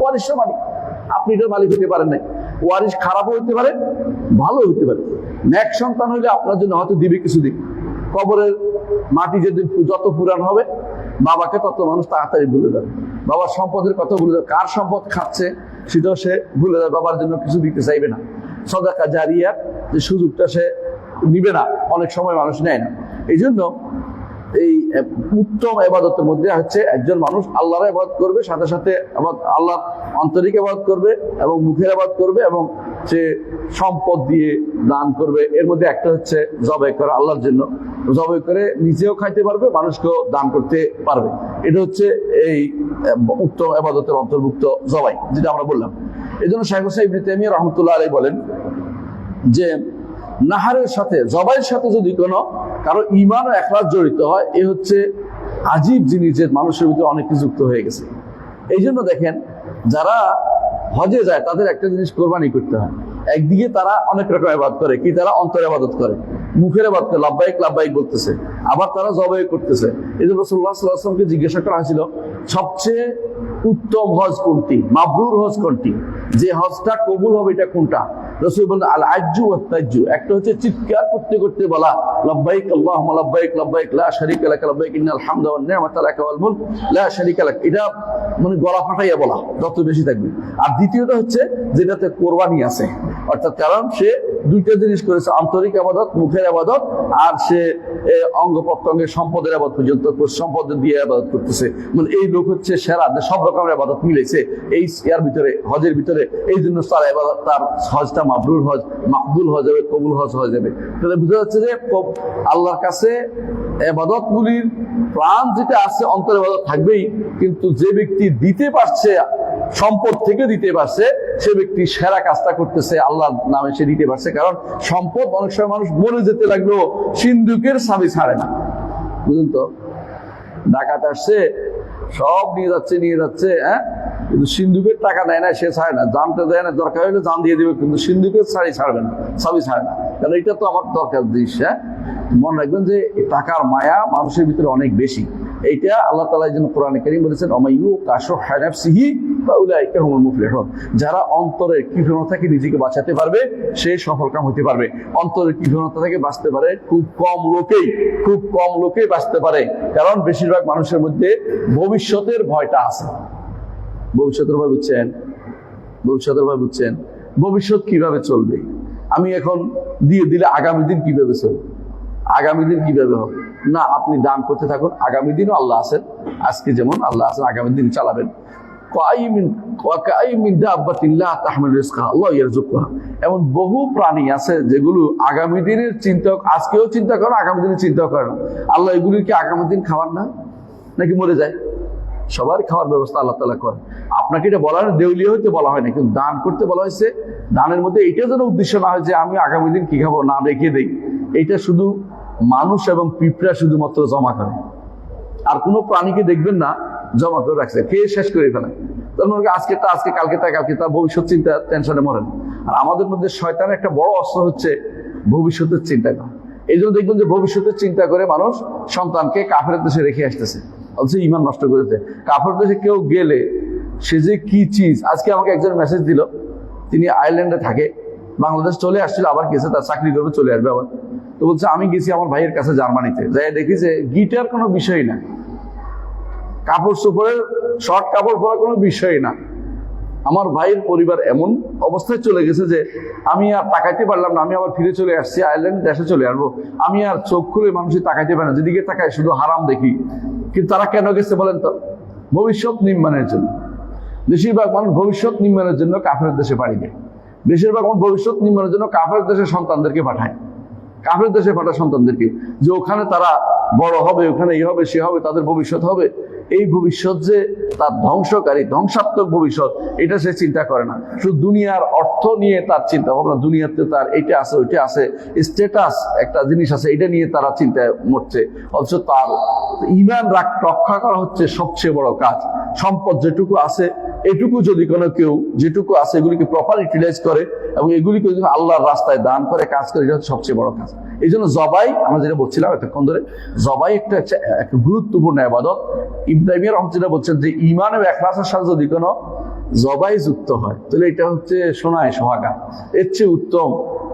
ওয়ারিশের মালিক। আপনি এটার মালিক হতে পারেন নাই। ওয়ারিশ খারাপও হতে পারে, ভালো হতে পারে। নেক সন্তান হইলে আপনার জন্য হয়তো দিবে কিছুদিন। কবরের মাটি যেদিন যত পুরান হবে, বাবাকে তত মানুষ তাড়াতাড়ি ভুলে যাবে, বাবার সম্পদের কথা ভুলে যাবে, কার সম্পদ খাচ্ছে সেটাও সে ভুলে যাবে, বাবার জন্য কিছু দিতে চাইবে না। সাদাকা জারিয়া যে সুযোগটা সে নিবে না, অনেক সময় মানুষ নেয় না। এই জন্য এই উত্তম ইবাদতের মধ্যে হচ্ছে একজন মানুষ আল্লাহর ইবাদত করবে, সাথে সাথে আল্লাহ আন্তরিক ইবাদত করবে এবং মুখের ইবাদত করবে, এবং সে সম্পদ দিয়ে দান করবে। এর মধ্যে একটা হচ্ছে জবাই করা আল্লাহর জন্য, জবাই করে নিজেও খাইতে পারবে, মানুষকেও দান করতে পারবে। এটা হচ্ছে এই উত্তম ইবাদতের অন্তর্ভুক্ত জবাই, যেটা আমরা বললাম। এই জন্য শাইখ হোসেন ইবনে তাইমিয়া রাহমাতুল্লাহ আলাইহি বলেন যে নাহারের সাথে, জবাইয়ের সাথে যদি কোনো কারো ঈমান ও ইখলাস জড়িত হয়, এ হচ্ছে আজীব জিনিস, যে মানুষের ভিতরে অনেক কিছু যুক্ত হয়ে গেছে। এই জন্য দেখেন, যারা হজে যায় তাদের একটা জিনিস কোরবানি করতে হয়। একদিকে তারা অনেক রকম ইবাদত করে, কি তারা অন্তরে ইবাদত করে, মুখের ইবাদত করে, লাব্বাইক লাব্বাইক বলতেছে, আবার তারা জবাই করতেছে। এই জন্য রাসূলুল্লাহ সাল্লাল্লাহু আলাইহি ওয়াসাল্লামকে জিজ্ঞাসা করা হয়েছিল সবচেয়ে উত্তম হজ কোনটি, মাবরুর হজ কোনটি, যে হজটা কবুল হবে এটা কোনটা? রাসূল বলেন আল আজ্জু ওয়াত তাজ্জু। একটা হচ্ছে চিৎকার করতে করতে বলা লাব্বাইক আল্লাহুম্মা লাব্বাইক লাব্বাইক লা শারীকা লাক লাব্বাইক ইন্নাল হামদা ওয়ান নি'মাতা লাক ওয়াল মুলক লা শারীকা লাক। এটা মানে গলা ফাটাইয়া বলা যত বেশি থাকবে। আর দ্বিতীয়টা হচ্ছে যেটাতে কোরবানি আছে, অর্থাৎ কারণ সে দুইটা জিনিস করেছে, আন্তরিক আবাদত, মুখের আবাদত, আর সে অঙ্গ প্রত্যঙ্গের সম্পদের আবাদত পর্যন্ত সম্পদ দিয়ে আবাদত করতেছে। মানে এই লোক হচ্ছে সেরা, সব রকমের আবাদত মিলেছে এই ইয়ার ভিতরে, হজের ভিতরে। এই জন্য তার আবাদত, তার হজটা মাবরুর হজ, মাকবুল হজ হবে, কবুল হজ হয়ে যাবে। তাহলে বোঝা যাচ্ছে যে আল্লাহর কাছে আবাদত গুলির প্রাণ যেটা আছে, অন্তরে আবাদত থাকবেই, কিন্তু যে ব্যক্তি দিতে পারছে, সম্পদ থেকে দিতে পারছে, সে ব্যক্তি সেরা কাজটা করতেছে, আল্লাহর নামে সে দিতে পারছে। কারণ সম্পদ অনেক সময় মানুষ মরে যেতে লাগলো, সিন্ধুকের চাবি ছাড়ে না, বুঝলেন তো? ডাকাত আসছে, সব নিয়ে যাচ্ছে, হ্যাঁ, কিন্তু সিন্ধুকের টাকা নেয় না, সে ছাড়ে না, জানতে দেয় না, দরকার হলে জান দিয়ে দিবে, কিন্তু সিন্ধুকের ছাড়বে না, চাবি ছাড়ে না। কারণ এটা তো আমার দরকার জিনিস। হ্যাঁ, মনে রাখবেন যে টাকার মায়া মানুষের ভিতরে অনেক বেশি। এইটা আল্লাহ তাআলা এই জন্য কোরআনে কারীম বলেছেন, অমাইয়ু কাশুহা নাফসিহি ফাউলাইকা হুমুল মুফলিহুন। যারা অন্তরের কৃপণতা থেকে নিজেকে বাঁচাতে পারবে, সে সফলকাম হতে পারবে। অন্তরের কৃপণতা থেকে বাঁচতে পারে খুব কম লোকেই বাঁচতে পারে। কারণ বেশিরভাগ মানুষের মধ্যে ভবিষ্যতের ভয়টা আছে। ভবিষ্যতের ভয় বুঝছেন? ভবিষ্যৎ কিভাবে চলবে, আমি এখন দিয়ে দিলে আগামী দিন কিভাবে চলবে, আগামী দিন কিভাবে হবে? না, আপনি দান করতে থাকুন, আগামী দিনও আল্লাহ আছেন। আজকে যেমন আল্লাহ আছেন, আগামী দিন চালাবেন। এমন বহু প্রাণী আছে যেগুলো আগামী দিনের চিন্তা, আজকেও চিন্তা করে, আগামী দিনের চিন্তা করে না। আল্লাহ এগুলি কি আগামী দিন খাওয়ার না, নাকি মরে যায়? সবার খাওয়ার ব্যবস্থা আল্লাহ তাআলা করেন। আপনাকে এটা বলা হয়, দেউলিয়া হইতে বলা হয় না, কিন্তু দান করতে বলা হয়েছে। দানের মধ্যে এইটা যেন উদ্দেশ্য না হয় যে আমি আগামী দিন কি খাবো না রেখে দেই। এইটা শুধু মানুষ এবং পিঁপড়া শুধুমাত্র জমা করে, আর কোনো প্রাণীকে দেখবেন না জমা করে রাখছে, খেয়ে শেষ করে ফেলে। তখন আজকে কালকে তার ভবিষ্যৎ চিন্তা, টেনশনে মরেন। আর আমাদের মধ্যে শয়তানের একটা বড় অস্ত্র হচ্ছে ভবিষ্যতের চিন্তা করা। এই জন্য দেখবেন যে ভবিষ্যতের চিন্তা করে মানুষ সন্তানকে কাফের দেশে রেখে আসতেছে, অথচ ঈমান নষ্ট করেছে। কাফের দেশে কেউ গেলে সে যে কি চিজ। আজকে আমাকে একজন মেসেজ দিল, তিনি আয়ারল্যান্ডে থাকে, বাংলাদেশ চলে আসছিল, আবার গেছে, তার চাকরি করবে, চলে আসবে আবার। তো বলছে আমি গেছি আমার ভাইয়ের কাছে জার্মানিতে, যাই দেখি যে গিটার কোনো বিষয় না, কাপড় চোপড়ের শর্ট কাপড় পরা কোনো বিষয় না। আমার ভাইয়ের পরিবার এমন অবস্থায় চলে গেছে যে আমি আর তাকাইতে পারলাম না। আমি আবার ফিরে চলে আসছি, আয়ারল্যান্ড দেশে চলে আসবো। আমি আর চোখ খুলে মানুষের তাকাইতে পারি না, যেদিকে তাকাই শুধু হারাম দেখি। কিন্তু তারা কেন গেছে বলেন তো? ভবিষ্যৎ নির্মাণের জন্য। বেশিরভাগ মানুষ ভবিষ্যৎ নির্মাণের জন্য কাফের দেশে পাড়ি দেয়। বেশিরভাগ মানুষ ভবিষ্যৎ নির্মাণের জন্য কাফের দেশে সন্তানদেরকে পাঠায়, কাফের দেশে পাঠায় সন্তানদেরকে, যে ওখানে তারা বড় হবে, ওখানে এই হবে, সে হবে, তাদের ভবিষ্যৎ হবে। এই ভবিষ্যৎ যে তার ধ্বংসকারী, ধ্বংসাত্মক ভবিষ্যৎ, এটা সে চিন্তা করে না। শুধু দুনিয়ার অর্থ নিয়ে তার চিন্তা ভাবনা, দুনিয়াতে তার এইটা আছে, ওইটা আছে, স্ট্যাটাস একটা জিনিস আছে, এটা নিয়ে তারা চিন্তায় মরছে। অথচ তার ঈমান রক্ষা করা হচ্ছে সবচেয়ে বড় কাজ। সম্পদ যেটুকু আছে, এটুকু যদি কোনো কেউ যেটুকু আছে এগুলিকে প্রপার ইউটিলাইজ করে এবং এগুলিকে যদি আল্লাহর রাস্তায় দান করে, কাজ করে, এটা হচ্ছে সবচেয়ে বড় কাজ। এই জন্য জবাই, আমরা যেটা বলছিলাম এতক্ষণ ধরে, জবাই একটা গুরুত্বপূর্ণ ইবাদত। ইবনে তাইমিয়া রাহমাতুল্লাহ বলছেন যে ঈমান এবং ইখলাসের সাথে যদি কোনো জবাই যুক্ত হয়, তাহলে এটা হচ্ছে সোনায় সোহাগা। এর চেয়ে উত্তম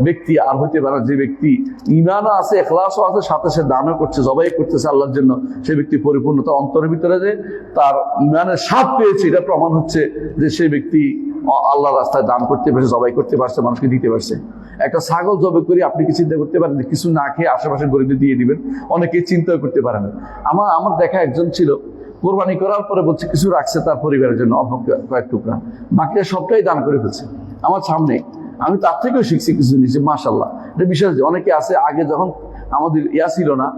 ব্যক্তি আর হইতে পারে যে ব্যক্তি ঈমানও আছে, ইখলাসও আছে, সাথে সে দানও করছে, জবাই করতেছে আল্লাহর জন্য। সে ব্যক্তি পরিপূর্ণতা অন্তরের ভিতরে যে তার ঈমানের স্বাদ পেয়েছে, এটা প্রমাণ হচ্ছে যে সেই ব্যক্তি আল্লাহর রাস্তায় দান করতে পারছে, জবাই করতে পারছে, মানুষকে দিতে পারছে। একটা ছাগল জবাই করি, আপনি কি চিন্তা করতে পারেন যে কিছু না খেয়ে আশেপাশে গরিবদের দিয়ে দিবেন? অনেকে চিন্তা করতে পারে না। আমার দেখা একজন ছিল, কোরবানি করার পরে বলছে কিছু রাখছে তার পরিবারের জন্য, অল্প কয়েক টুকরা, বাকিটা সবটাই দান করে ফেলছে আমার সামনে। আমি তার থেকেও শিখছি কিছু জিনিস, মাশাআল্লাহ। এটা বিশেষ, অনেকে আছে আগে যখন আমাদের ছিল না,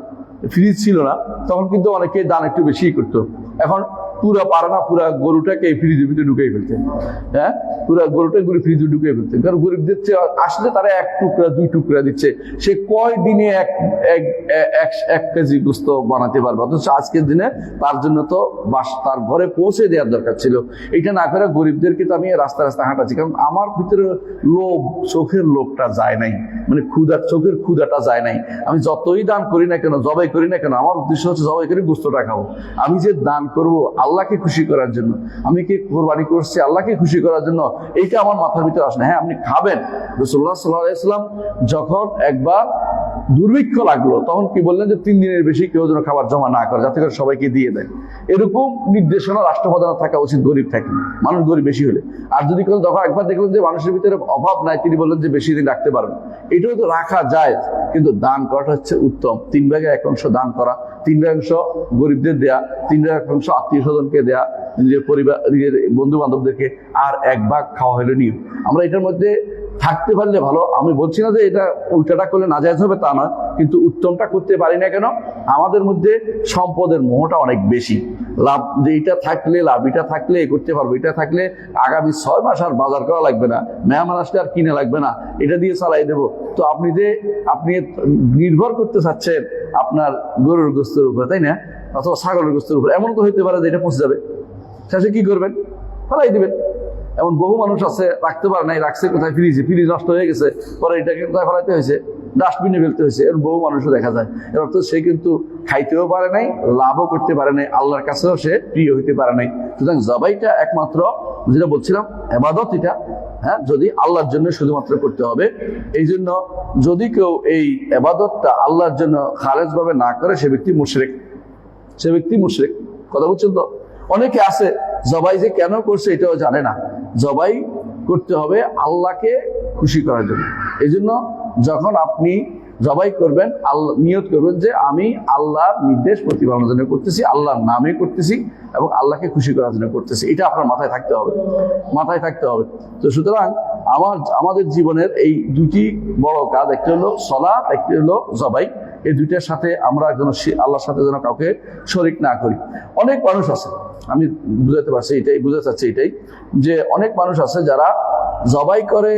ফ্রিজ ছিল না, তখন কিন্তু অনেকে দান একটু বেশি করতো। এখন পুরা পারে না, পুরা গরুটাকে ফ্রিজের ভিতরে ঢুকিয়ে ফেলতে। হ্যাঁ, পুরা গরুটা ফ্রিজে ঢুকিয়ে ফেলতে। কারণ গরিবদের আসলে তারা 1 টুকরা 2 টুকরা দিচ্ছে, সে কয় দিনে এক কেজি গোস্ত বানাতে পারবে? অথচ আজকের দিনে তার জন্য তো তার ঘরে পৌঁছে দেওয়ার দরকার ছিল। এটা না করে গরিবদেরকে তো আমি রাস্তা হাঁটাচ্ছি, কারণ আমার ভিতরে লোভ, চোখের লোভটা যায় নাই, মানে চোখের ক্ষুধাটা যায় নাই। আমি যতই দান করি না কেন, জবাই করি না কেন, আমার উদ্দেশ্য হচ্ছে জবাই করে গোস্তটা খাবো। আমি যে দান করব আল্লাহকে খুশি করার জন্য, আমি কি কোরবানি করছি আল্লাহকে খুশি করার জন্য, এইটা আমার মাথার ভিতরে আসে না। হ্যাঁ, আপনি খাবেন। রাসূলুল্লাহ সাল্লাল্লাহু আলাইহি ওয়াসাল্লাম যখন একবার দুর্ভিক্ষ লাগলো, তখন কি বললেন যে 3 দিনের বেশি কেউ যেন খাবার জমা না করে, যাতে করে সবাইকে দিয়ে দেয়। এরকম নির্দেশনা রাষ্ট্রপ্রধান থাকা উচিত গরিব থাকে, মানুষ গরিব বেশি হলে। আর যদি কেউ দফা একবার দেখলেন যে মানুষের ভিতরে অভাব নাই, তিনি বললেন যে বেশি দিন রাখতে পারবেন, এটাও তো রাখা যায়। কিন্তু দান করাটা হচ্ছে উত্তম। 3 ভাগের 1 অংশ দান করা, 3 ভাগ অংশ গরিবদের দেয়া, 3 ভাগ অংশ আত্মীয় স্বজনকে দেয়া, নিজের পরিবার, নিজের বন্ধু বান্ধবদেরকে, আর 1 ভাগ খাওয়া হলো নিয়ম। আমরা এটার মধ্যে থাকতে পারলে ভালো। আমি বলছি না যে এটা উল্টাটা করলে নাজায়েজ হবে, তা নয়, কিন্তু উত্তমটা করতে পারি না কেন? আমাদের মধ্যে সম্পদের মোহটা অনেক বেশি। লাভ, যে এটা থাকলে লাভ, এটা থাকলে করতে পারবো, এটা থাকলে আগামী 6 মাস আর বাজার করা লাগবে না, মেহমান আসলে আর কিনে লাগবে না, এটা দিয়ে চালাই দেবো। তো আপনি নির্ভর করতে চাচ্ছেন আপনার গরুর গোস্তের উপর, তাই না, অথবা ছাগলের গোস্তের উপর, এমন তো হইতে পারে যে এটা পৌঁছে যাবে, শেষে কি করবেন? ফেলাই দিবেন। এমন বহু মানুষ আছে রাখতে পারে নাই, রাখছে কোথায়? ফ্রিজ নষ্ট হয়ে গেছে, পরে এটাকে কোথায় ফেলাইতে হয়েছে? ডাস্টবিনে ফেলতে হয়েছে। এর বহু মানুষও দেখা যায়। এর অর্থ সে কিন্তু খাইতেও পারে নাই, লাভও করতে পারে নাই, আল্লাহর কাছেও সে প্রিয় হইতে পারে নাই। সুতরাং জবাইটা একমাত্র, যেটা বলছিলাম, ইবাদত এটা, হ্যাঁ, যদি আল্লাহর জন্য শুধুমাত্র করতে হবে। এই জন্য যদি কেউ এই ইবাদতটা আল্লাহর জন্য খালেজ ভাবে না করে, সে ব্যক্তি মুশরিক। কথা বলছেন তো? অনেকে আছে জবাই যে কেন করছে এটাও জানে না। জবাই করতে হবে আল্লাহকে খুশি করার জন্য। এই জন্য যখন আপনি জবাই করবেন, আল্লাহ নিয়ত করবেন যে আমি আল্লাহর নির্দেশ প্রতিপালনের জন্য করতেছি, আল্লাহর নামে করতেছি এবং আল্লাহকে খুশি করার জন্য করতেছি। এটা আপনার মাথায় থাকতে হবে। তো সুতরাং আমাদের জীবনের এই 2টি বড় কাজ, একটি হলো সালাত, একটি হলো জবাই। এই 2টার সাথে আমরা যেন আল্লাহর সাথে যেন কাউকে শরীক না করি। অনেক মানুষ আছে, আমি বুঝাতে চাচ্ছি এটাই, যে অনেক মানুষ আছে যারা জবাই করে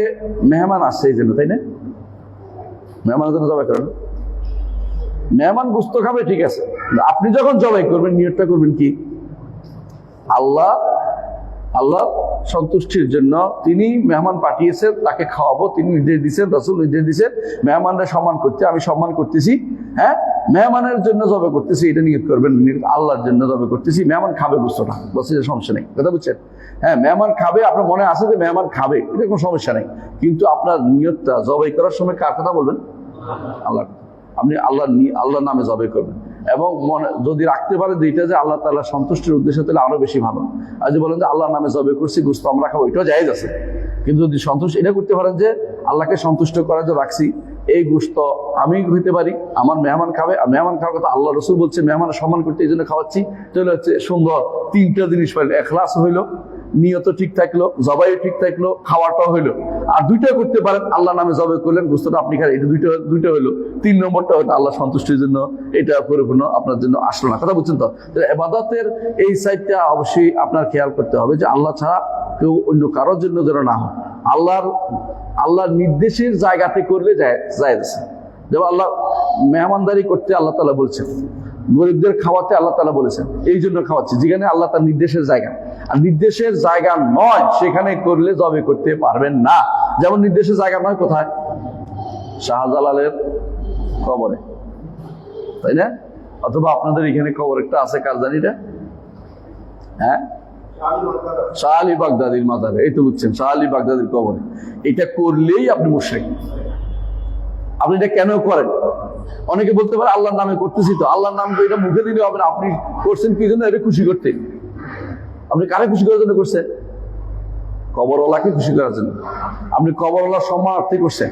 মেহমান আসছে এই জন্য, তাই না? মেহমানের জন্য জবাই করেন, মেহমান গোস্ত খাবে, ঠিক আছে। আপনি যখন জবাই করবেন, নিয়তটা করবেন কি? আল্লাহ সন্তুষ্টির জন্য তিনি মেহমান পাঠিয়েছেন, তাকে খাওয়াবো, তিনি নির্দেশ দিচ্ছেন, রাসূল নির্দেশ দিচ্ছেন মেহমানরা সম্মান করতে, আমি সম্মান করতেছি, হ্যাঁ, মেহমানের জন্য জবাই করতেছি, এটা নিয়ত করবেন। আল্লাহর জন্য জবাই করতেছি, মেহমান খাবে গোস্তটা, বলছে যে সমস্যা নেই। কথা বুঝছেন? হ্যাঁ, মেহমান খাবে, আপনার মনে আছে যে মেহমান খাবে, এটা কোনো সমস্যা নেই। কিন্তু আপনার নিয়তটা জবাই করার সময় কার কথা বলবেন? আল্লাহ। আপনি আল্লাহর নামে জবাই করবেন, এবং মনে যদি রাখতে পারেন যে এটা যে আল্লাহ তাআলা সন্তুষ্টির উদ্দেশ্যে, তাহলে আরো বেশি ভালো। আর যদি বলেন যে আল্লাহর নামে জবাই করছি, গোস্ত আমরা খাবো, এটাও জায়েজ আছে। কিন্তু যদি এটা করতে পারেন যে আল্লাহকে সন্তুষ্ট করার জন্য রাখছি, এই গোস্ত আমি হইতে পারি, আমার মেহমান খাবে, আর মেহমান খাওয়ার কথা আল্লাহ রাসূল বলছে, মেহমানের সম্মান করতে এই জন্য খাওয়াচ্ছি। তাহলে হচ্ছে সুন্দর 3টা জিনিস পাইলো, ইখলাস হইলো, নিয়ত ঠিক থাকলো, জবাইও ঠিক থাকলো, খাওয়াটাও হইলো। আর 2টা করতে পারেন, আল্লাহ নামে জবাই করলেন, গোস্তটা আপনি খান, এটা 2টা হইলো। 3 নম্বরটা হয়তো আল্লাহ সন্তুষ্টির জন্য, এটা পরিপূর্ণ আপনার জন্য আসলো না। কথা বুঝছেন তো? ইবাদতের এই সাইডটা অবশ্যই আপনার খেয়াল করতে হবে যে আল্লাহ ছাড়া কেউ অন্য কারোর জন্য যেন না হয়। আল্লাহর নির্দেশের জায়গাতে করলে জায়েজ আছে। যেমন আল্লাহ মেহমানদারি করতে আল্লাহ তাআলা বলছেন, গরিবদের খাওয়াতে আল্লাহ তাআলা বলেছেন, এই জন্য খাওয়াচ্ছি, যেখানে আল্লাহ তার নির্দেশের জায়গা। আর নির্দেশের জায়গা নয় সেখানে করলে জবাই করতে পারবেন না। যেমন নির্দেশের জায়গা নয় কোথায়? শাহজালালের কবরে, তাই না? অথবা আপনাদের এখানে কবর একটা আছে, কার জানি এটা, হ্যাঁ, শাহ আলী বাগদাদির মাজারে, এই তো বুঝছেন, শাহ আলী বাগদাদির কবরে। এটা করলেই আপনি মুশরিক। আপনি এটা কেন করেন? অনেকে বলতে পারে আল্লাহর নামে করতেছি, তো আল্লাহর নাম তো এটা মুখে দিলে হবে না। আপনি করছেন কি জন্য? এটা খুশি করতে। আপনি কারে খুশি করার জন্য করছেন? কবরওয়ালাকে খুশি করার জন্য। আপনি কবরওয়ালার সম্মানার্থে করছেন,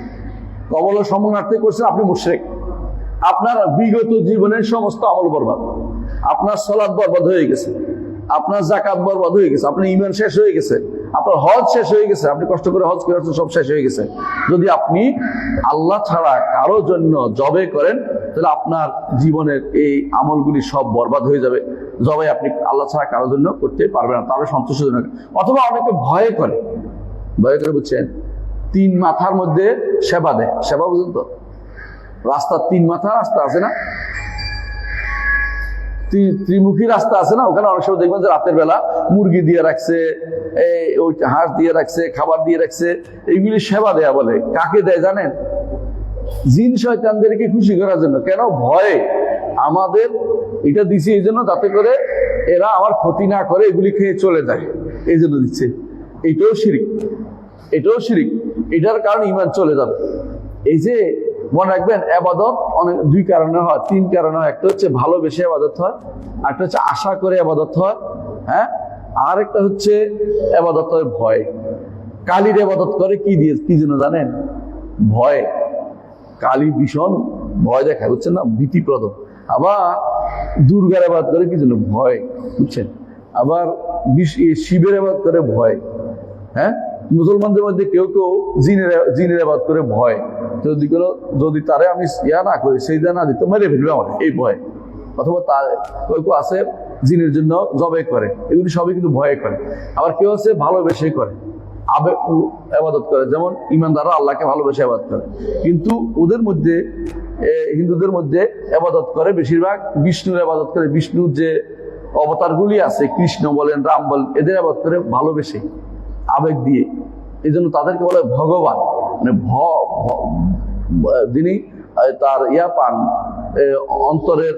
কবরওয়ালার সম্মানার্থে করছেন, আপনি মুশরিক। আপনার বিগত জীবনের সমস্ত আমল বরবাদ, আপনার সালাত বরবাদ হয়ে গেছে, আপনার যাকাত বরবাদ হয়ে গেছে, আপনার ঈমান শেষ হয়ে গেছে, আপনার হজ শেষ হয়ে গেছে, আপনি কষ্ট করে হজ করেছেন, সব শেষ হয়ে গেছে। যদি আপনি আল্লাহ ছাড়া কারো জন্য জবে করেন, তাহলে আপনার জীবনের এই আমলগুলি সব বরবাদ হয়ে যাবে। জবাই আপনি আল্লাহ ছাড়া কারোর জন্য করতে পারবেন না, তারও সন্তুষ্টজনক। অথবা অনেকে ভয় করে, বুঝছেন, 3 মাথার মধ্যে সেবা দেয়। সেবা বুঝুন তো? রাস্তার 3 মাথা রাস্তা আছে না, ত্রিমুখী রাস্তা আছে না, ওখানে অনেক সময় দেখবেন যে রাতের বেলা মুরগি দিয়ে রাখছে, ওই হাঁস দিয়ে রাখছে, খাবার দিয়ে রাখছে, এইগুলি সেবা দেয়া বলে। কাকে দেয় জানেন? জিন শয়তানদেরকে খুশি করার জন্য। কেন? ভয়ে। আমাদের এটা দিচ্ছে এই জন্য যাতে করে এরা আমার ক্ষতি না করে, এগুলি খেয়ে চলে যায়, এই জন্য দিচ্ছে। এটাও শিরিক। এটার কারণে ঈমান চলে যাবে। এই যে মনে রাখবেন আবাদত অনেক দুই কারণে হয়, তিন কারণে হয়। একটা হচ্ছে ভালোবেসে আবাদত হয়, একটা হচ্ছে আশা করে আবাদত হয়, হ্যাঁ, আর একটা হচ্ছে আবাদত হয় ভয়। কালীর আবাদত করে কি দিয়ে, কি জন্য জানেন? ভয়। কালী ভীষণ ভয় দেখায়, বুঝছেন না, ভীতিপ্রদ। আবার দুর্গার আবাদ করে কি জন্য? ভয়, বুঝছেন। আবার শিবের আবাদ করে ভয়। হ্যাঁ, মুসলমানদের মধ্যে কেউ কেউ জিনের আবাদ করে ভয়, যদি তারে আমি ইয়া না করি, সেই না দিত মেরে ফেলবে আমার, এই ভয়। অথবা তার কেউ কেউ আছে জিনের জন্য জবে করে, এগুলি সবই কিন্তু ভয়ে করে। আবার কেউ আছে ভালোবেসে করে, আবেগ আবাদত করে, যেমন ইমানদাররা আল্লাহকে ভালোবেসে আবাদত করে। কিন্তু ওদের মধ্যে, হিন্দুদের মধ্যে আবাদত করে বেশিরভাগ বিষ্ণুর আবাদত করে। বিষ্ণুর যে অবতারগুলি আছে, কৃষ্ণ বলেন, রাম বলেন, এদের আবাদত করে ভালোবেসে, আবেগ দিয়ে। এই জন্য তাদেরকে বলে ভগবান। মানে যিনি তার ইয়া পান, অন্তরের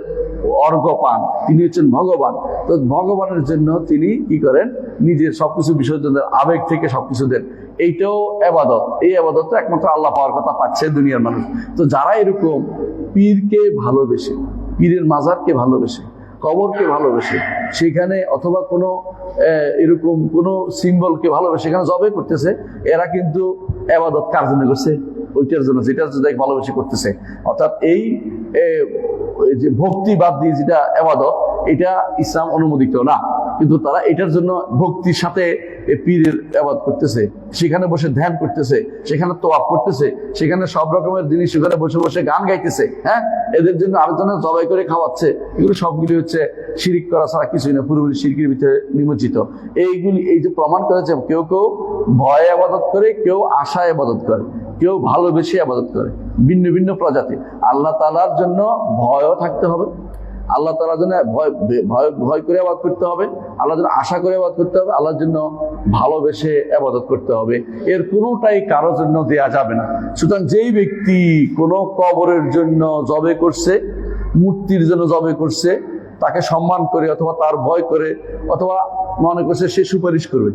অর্ঘ পান, তিনি হচ্ছেন ভগবান। তো ভগবানের জন্য তিনি কি করেন? নিজের সবকিছু বিসর্জন দেন, আবেগ থেকে সবকিছু দেন। এইটাও আবাদত। এই আবাদতটা একমাত্র আল্লাহ পাওয়ার কথা পাচ্ছে দুনিয়ার মানুষ। তো যারা এরকম পীরকে ভালোবেসে, পীরের মাজারকে ভালোবেসে, কবরকে ভালোবেসে, সেখানে অথবা কোনো এরকম কোনো সিম্বলকে ভালোবেসে সেখানে জবে করতেছে, এরা কিন্তু আবাদত কার জন্য করছে? ওইটার জন্য, যেটার জন্য ভালোবেসে করতেছে। অর্থাৎ এই যে ভক্তিবাদ দিয়ে যেটা আবাদত, এটা ইসলাম অনুমোদিত না। কিন্তু তারা এটার জন্য ভক্তির সাথে পীরের আবাদত করতেছে, সেখানে বসে ধ্যান করতেছে, সেখানে তোয়াফ করতেছে, সেখানে সব রকমের জিনিস সেখানে বসে বসে গান গাইতেছে। হ্যাঁ, এদের জন্য আরেকজনের জবাই করে খাওয়াচ্ছে। এগুলো সবগুলি হচ্ছে শিরিক করা ছাড়া কিছুই না, পুরোপুরি শিরকের ভিতরে নিমজ্জিত। এইগুলি এই যে প্রমাণ করেছে, কেউ কেউ ভয়ে আবাদত করে, কেউ আশায় আবাদত করে, কেউ ভালোবেসে আবাদত করে, ভিন্ন ভিন্ন প্রজাতি। আল্লাহ তাআলার জন্য ভয়ও থাকতে হবে, আল্লাহ তাআলার জন্য ভয় করে আবাদত করতে হবে, আল্লাহর জন্য আশা করে আবাদত করতে হবে, আল্লাহর জন্য ভালোবেসে আবাদত করতে হবে। এর কোনোটাই কারোর জন্য দেয়া যাবে না। সুতরাং যেই ব্যক্তি কোনো কবরের জন্য জবে করছে, মূর্তির জন্য জবে করছে, তাকে সম্মান করে অথবা তার ভয় করে অথবা মনে করছে সে সুপারিশ করবে।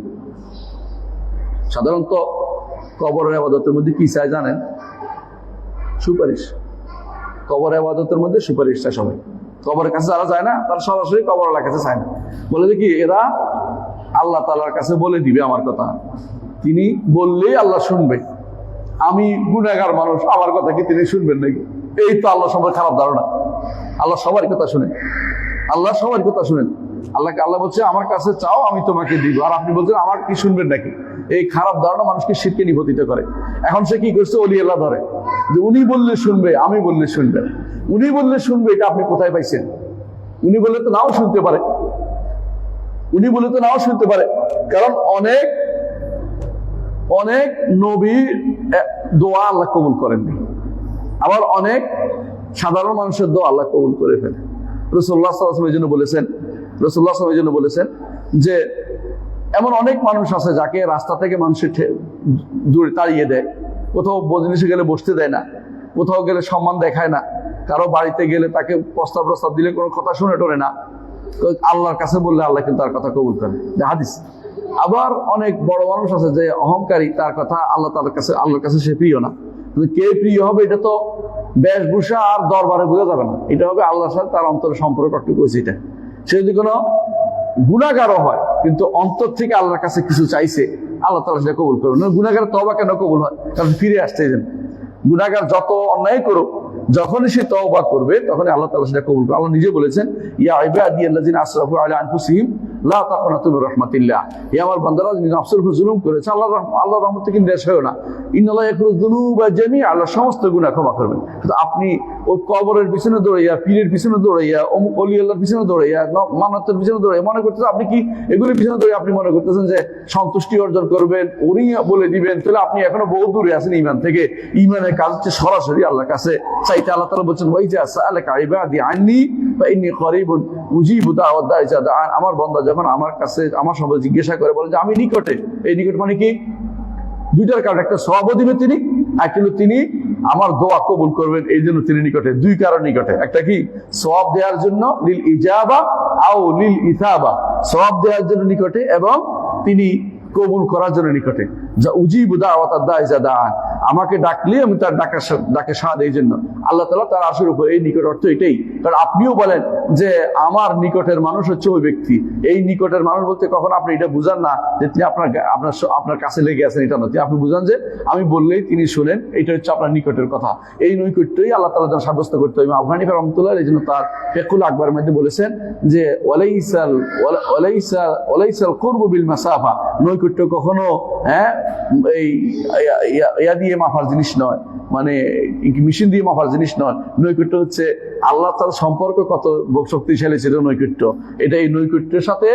সাধারণত কবরের আবাদতের মধ্যে কি চায় জানেন? সুপারিশ। কবর আবাদতের মধ্যে সুপারিশ চায় সবাই। কবরের কাছে যারা যায় না, তারা সরাসরি কবরের কাছে চায় না। বলে যে কি, এরা আল্লাহ তাআলার কাছে বলে দিবে আমার কথা, তিনি বললেই আল্লাহ শুনবে। আমি গুনাহগার মানুষ, আমার কথা কি তিনি শুনবেন নাকি? এই তো আল্লাহ সবার খারাপ ধারণা। আল্লাহ সবার কথা শুনেন, আল্লাহ সবার কথা শুনেন। আল্লাহকে আল্লাহ বলছে আমার কাছে চাও, আমি তোমাকে দিব। আর আপনি বলছেন আমার কি শুনবেন নাকি? এই খারাপ ধারণা মানুষকে শিরকে নিপতিত করে। এখন সে কি করছে? ওলি আল্লাহ ধরে, যে উনি বললে শুনবে, আমি বললে শুনবে। উনি বললে শুনবে, এটা আপনি কোথায় পাইছেন? উনি বললে তো নাও শুনতে পারে, উনি বলে তো নাও শুনতে পারে। কারণ অনেক অনেক নবীর দোয়া আল্লাহ কবুল করেননি, আবার অনেক সাধারণ মানুষের দোয়া আল্লাহ কবুল করে ফেলে। রাসূলুল্লাহ সাল্লাল্লাহু আলাইহি ওয়াসাল্লাম এই জন্য বলেছেন, রাসূলুল্লাহ সাল্লাল্লাহু আলাইহি ওয়াসাল্লাম এই জন্য বলেছেন যে এমন অনেক মানুষ আছে যাকে রাস্তা থেকে মানুষের দূরে তাড়িয়ে দেয়, কোথাও মজলিসে গেলে বসতে দেয় না, কোথাও গেলে সম্মান দেখায় না, কারো বাড়িতে গেলে তাকে প্রস্তাব দিলে কোনো কথা শুনে টোরে না। আল্লাহর কাছে বললে আল্লাহ কিন্তু তার কথা কবুল করে, হাদিস। আবার অনেক বড় মানুষ আছে যে অহংকারী, তার কথা আল্লাহর কাছে সে প্রিয় না। কে প্রিয় হবে এটা তো বেশভূষা আর দরবারে বোঝা যাবে না, এটা হবে আল্লাহর সাথে তার অন্তরের সম্পর্ক কতটুকু হয়েছে এটা। সে যদি কোনো গুনাহগারও হয় কিন্তু অন্তর থেকে আল্লাহর কাছে কিছু চাইছে, আল্লাহ তাআলা সেটা কবুল করবে না। গুনাহগারের তওবা কেন কবুল হয়? কারণ ফিরে আসতে যেন। গুনাহগার যত অন্যায় করুক, যখনই সে তওবা করবে তখনই আল্লাহ তাআলা সেটা কবুল করবে। আল্লাহ নিজে বলেছেন, ইয়া ইবাদিয়াল্লাযিনা আসরাফু আলা আনফুসিহিম লা তাকনাতু মির রাহমাতিল্লাহ। হে আমার বান্দারা, যিনি নফসের উপর জুলুম করেছে, আল্লাহর রহমত থেকে নিরাশ হয়ো না। ইন্নাল্লাহা ইয়াগফিরুয যুনুবা জামিআ, আল্লাহ সমস্ত গুনাহ ক্ষমা করবেন। কিন্তু আপনি ওই কবরের পিছনে দৌড়াইয়া, পীরের পিছনে দৌড়াইয়া, অমুক ওলি আল্লাহর পিছনে দৌড়াইয়া, মান্নাতের পিছনে দৌড়াইয়া মনে করতেছেন আপনি কি এগুলির পিছনে দৌড়ে আপনি মনে করতেছেন যে সন্তুষ্টি অর্জন করবেন, উনি বলে দিবেন, তাহলে আপনি এখনো বহু দূরে আছেন ইমান থেকে। ইমানের কাজ হচ্ছে সরাসরি আল্লাহর কাছে চাইতে। আল্লাহ তাআলা বলছেন, ওয়াইজা সাআলাকা ইবাদি আন্নী ফাইন্নী করিবুন উজিবু দাওয়াত দাঈ ইযা দাআন। আমার বান্দা যখন আমার কাছে আমার সম্পর্কে জিজ্ঞাসা করে, বলে যে আমি নিকটে। এই নিকট মানে কি? দুইটার কারণ, একটা সওয়াবও দিবে তিনি, আর কিন্তু তিনি আমার দোয়া কবুল করবেন, এই জন্য তিনি নিকটে। দুই কারণ নিকটে, একটা কি সওয়াব দেওয়ার জন্য, লিল ইজাবা আও লিল ইসাবা, সওয়াব দেওয়ার জন্য নিকটে এবং তিনি কবুল করার জন্য নিকটে। যা উজিবু দাওয়াত দাঈ ইযা দাআন, আমাকে ডাকলে আমি তার ডাকে সাড়া দেই। এই জন্য আল্লাহ তাআলা তার আরশের উপর, এই নিকট অর্থ এটাই। কারণ আপনিও বলেন যে আমার নিকটের মানুষ হচ্ছে ওই ব্যক্তি। এই নিকটের মানুষ বলতে কখন আপনি এটা বুঝান না যে তিনি আপনার কাছে লেগে আছেন, এটা নয়। আপনি বুঝান যে আমি বললেই তিনি শুনেন, এটা হচ্ছে আপনার নিকটের কথা। এই নৈকট্যই আল্লাহ তাআলা যেন সাব্যস্ত করতে হবে। ইমাম আবু হানিফা রাহমাতুল্লাহ এই জন্য তার ফিকহুল আকবরের মধ্যে বলেছেন যে ওয়ালাইসাল কুরবু বিল মাসাফা, নৈকট্য কখনো এই ইয়া দিয়ে মাপার জিনিস নয়, মানে মেশিন দিয়ে মাপার জিনিস নয়। নৈকট্য হচ্ছে আল্লাহ তার সম্পর্ক কত শক্তিশালী ছিল নৈকট্য। এটা এই নৈকট্যের সাথে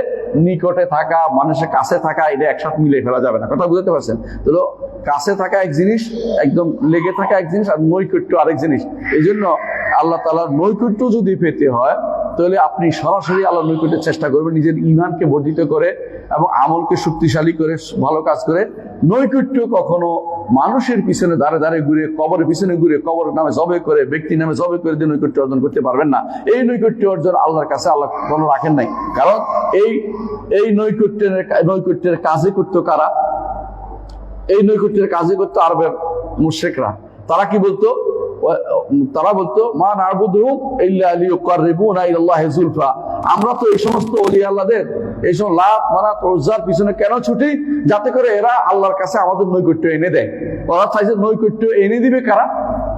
নিকটে থাকা, মানুষের কাছে থাকা, এটা একসাথে মিলে ফেলা যাবে না। কথা বুঝতে পারছেন তো? কাছে থাকা এক জিনিস, একদম লেগে থাকা এক জিনিস, আর নৈকট্য আরেক জিনিস। এই জন্য আল্লাহ তাআলার নৈকট্য যদি পেতে হয় তাহলে আপনি সরাসরি আল্লাহর নৈকট্যের চেষ্টা করবেন, নিজের ঈমানকে বর্ধিত করে এবং আমলকে শক্তিশালী করে, ভালো কাজ করে। নৈকট্য কখনো মানুষের পিছনে দাঁড়ে দাঁড়িয়ে ঘুরে, কবরের পিছনে ঘুরে, কবর নামে জবে করে, ব্যক্তি নামে জবে করে দিয়ে নৈকট্য অর্জন করতে পারবেন না। এই নৈকট্য অর্জন আল্লাহর কাছে আল্লাহ কোনো রাখেন নাই। কারণ এই নৈকট্যের কাজে করতো কারা? এই নৈকট্যের কাজে করতো আরবের মুশরিকরা। তারা কি বলতো? তারা বলতো মা না'বুদুহুম ইল্লা লিয়ুকাররিবুনা ইলাল্লাহি যুলফা। আমরা তো এই সমস্ত ওলি আল্লাহদের, এই সমস্ত লাত মানাত উজ্জার পিছনে কেন ছুটি? যাতে করে এরা আল্লাহর কাছে আমাদের নৈকট্য এনে দেয়। ওরা চাইছে নৈকট্য এনে দিবে কারা?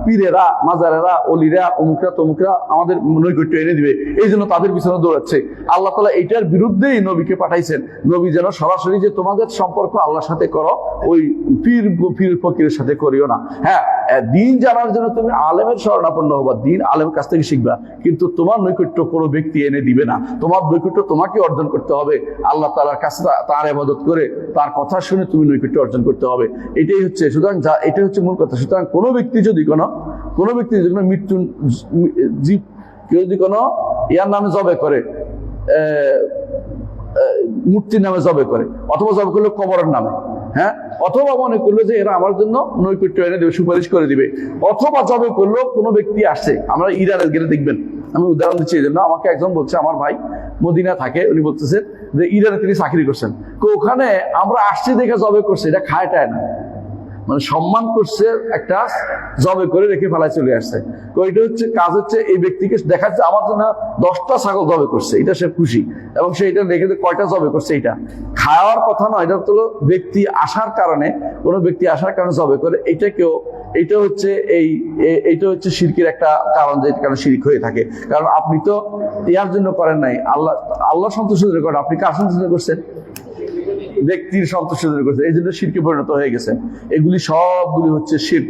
পীরেরা, মাজারেরা, অলিরা, অমুকরা তমুকরা আমাদের নৈকট্য এনে দিবে। এই জন্য তাদের পিছনে দৌড়াচ্ছে। আল্লাহ তাআলা এটার বিরুদ্ধেই নবীকে পাঠাইছেন। নবী যেন সরাসরি যে তোমাদের সম্পর্ক আল্লাহর সাথে করো, ওই পীর ফকিরের সাথে করিও না। হ্যাঁ, দিন জানার জন্য তুমি আলেমের শরণাপন্ন হবা, দিন আলেমের কাছ থেকে শিখবা, কিন্তু তোমার নৈকট্য কোনো ব্যক্তি এনে দিবে না। তোমার নৈকট্য তোমাকে অর্জন করতে হবে। আল্লাহ তাআলার কাছে তার ইবাদত করে, তার কথা শুনে তুমি নৈকট্য অর্জন করতে হবে। এটাই হচ্ছে, সুতরাং এটাই হচ্ছে মূল কথা। সুতরাং কোনো ব্যক্তি যদি কোনো মৃত্যু কেউ যদি কোনো ইয়ার নামে জবে করে, মূর্তির নামে জবে করে, অথবা জবে করলো কবরের নামে, হ্যাঁ, অথবা মনে করলো যে এরা আমার জন্য নৈকট্য এনে দেবে, সুপারিশ করে দিবে, অথবা জবে করলো কোনো ব্যক্তি আসছে। আমরা ইরানে গেলে দেখবেন, আমি উদাহরণ দিচ্ছি এই জন্য, আমাকে একজন বলছে, আমার ভাই মদিনা থাকে, উনি বলতেছেন যে ইরানে তিনি চাকরি করছেন, ওখানে আমরা আসছি দেখে জবে করছে, এটা খায়টায় না, মানে সম্মান করছে, একটা জবে করে রেখে ফেলায় চলে আসছে। তো এটা হচ্ছে কাজ, হচ্ছে এই ব্যক্তিকে দেখাচ্ছে আমার জন্য 10টা ছাগল জবে করছে, এটা সে খুশি, এবং সে এটা রেখে কয়টা জবে করছে, এটা খাওয়ার কথা নয়। এটা হলো ব্যক্তি আসার কারণে, কোনো ব্যক্তি আসার কারণে জবে করে, এইটা হচ্ছে শিরকের একটা কারণ, যে কারণে শিরক হয়ে থাকে। কারণ আপনি তো ইয়ার জন্য করেন নাই, আল্লাহ সন্তুষ্টির জন্য করেন। আপনি কার সন্তুষ্টি করছেন? ব্যক্তির সন্তুষ্টির জন্য করছেন, এই জন্য শিরকে পরিণত হয়ে গেছে। এগুলি সবগুলি হচ্ছে শিরক,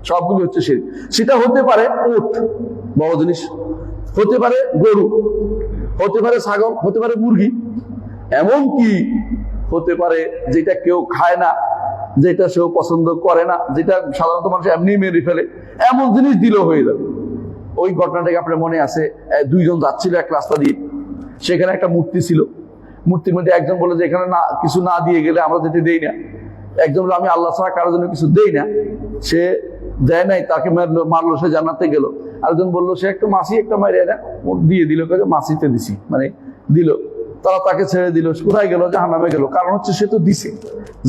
সবগুলি হচ্ছে শিরক। সেটা হতে পারে উট, বড় জিনিস, হতে পারে গরু, হতে পারে ছাগল, হতে পারে মুরগি, এমনকি হতে পারে যেটা কেউ খায় না, যেটা সেও পছন্দ করে না, যেটা সাধারণত মানুষ এমনি মেরে ফেলে, এমন জিনিস দিলেও হয়ে যাবে। ওই ঘটনাটাকে আপনার মনে আছে, দুইজন যাচ্ছিল এক রাস্তা দিয়ে, সেখানে একটা মূর্তি ছিল। মূর্তির মধ্যে একজন বলে যে এখানে না, কিছু না দিয়ে গেলে আমরা যেতে দেই না। একজন বলে আমি আল্লাহ ছাড়া কারোর জন্য কিছু দেই না, সে দেয় নাই, তাকে মারলো, সে জান্নাতে গেল। আরেকজন বললো সে একটা মাছি একটা মারিয়ে না দিয়ে দিল, মাছিতে দিছি, মানে দিল, তারা তাকে ছেড়ে দিল, কোথায় গেল? জাহান্নামে গেল। কারণ হচ্ছে সে তো দিছে,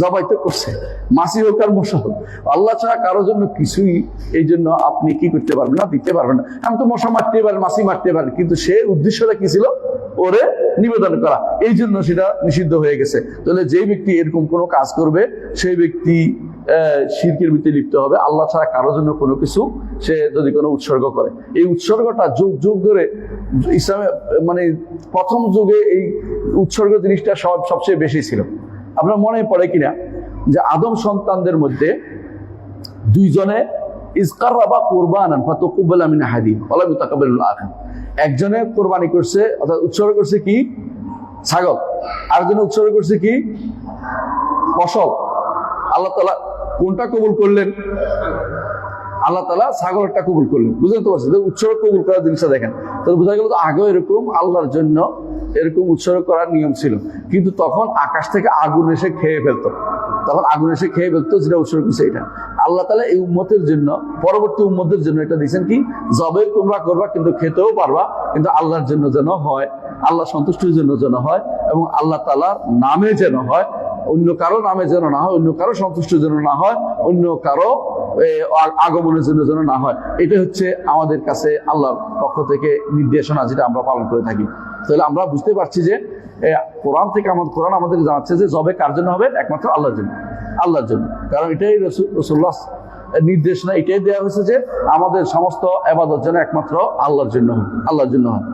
জবাই তো করছে, মাছি হোক আর মশা হোক, আল্লাহ ছাড়া কারোর জন্য কিছুই এই জন্য আপনি কি করতে পারবেন না, দিতে পারবেন না। আমি তো মশা মারতে পারেন, মাছি মারতে পারেন, কিন্তু সে উদ্দেশ্যটা কি ছিল? ওরে নিবেদন করা, এই জন্য সেটা নিষিদ্ধ হয়ে গেছে। তাহলে যে ব্যক্তি এরকম কোনো কাজ করবে, সেই ব্যক্তি শিরকের ভিতরে লিপ্ত হবে। আল্লাহ ছাড়া কারোর জন্য কোনো কিছু সে যদি কোনো উৎসর্গ করে, এই উৎসর্গটা যুগ যুগ ধরে ইসলামে, মানে প্রথম যুগে এই উৎসর্গ জিনিসটা সবচেয়ে বেশি ছিল। আপনার মনে পড়ে কিনা যে আদম সন্তানদের মধ্যে দুইজনে ইসকাররাবা কুরবানান ফাতাকুব্বালা মিন আহাদিহিম ওয়া লাম ইউতাকাব্বাল আখার। একজনে কোরবানি করছে, অর্থাৎ উৎসর্গ করছে কি? ছাগল। আরেকজনে উৎসর্গ করছে কি? ফসল। আল্লাহ তাআলা কোনটা কবুল করলেন? আল্লাহ তাআলা ছাগলটা কবুল করলেন। বুঝতে পারছেন? উৎসর্গ কবুল করার জিনিসটা দেখেন, তাহলে বোঝা গেল আগেও এরকম আল্লাহর জন্য এরকম উৎসর্গ করার নিয়ম ছিল, কিন্তু তখন আকাশ থেকে আগুন এসে খেয়ে ফেলতো, যেটা উৎসর্গ করছে এটা। আল্লাহ তাআলা এই উম্মতের জন্য, পরবর্তী উম্মতের জন্য এটা দিয়েছেন কি? জবে তোমরা করবা, কিন্তু খেতেও পারবা, কিন্তু আল্লাহর জন্য যেন হয়, আল্লাহ সন্তুষ্টির জন্য যেন হয়, এবং আল্লাহ তাআলার নামে যেন হয়, অন্য কারো নামে যেন না হয়, অন্য কারো সন্তুষ্টির জন্য না হয়, অন্য কারো আগমনের জন্য যেন না হয়। এটা হচ্ছে আমাদের কাছে আল্লাহর পক্ষ থেকে নির্দেশনা, যেটা আমরা পালন করে থাকি। তাহলে আমরা বুঝতে পারছি যে কোরআন আমাদের জানাচ্ছে যে জবে কার জন্য হবে? একমাত্র আল্লাহর জন্য, আল্লাহর জন্য। কারণ এটাই রাসূলুল্লাহ নির্দেশনা, এটাই দেওয়া হয়েছে যে আমাদের সমস্ত ইবাদত যেন একমাত্র আল্লাহর জন্য হয়, আল্লাহর জন্য হয়।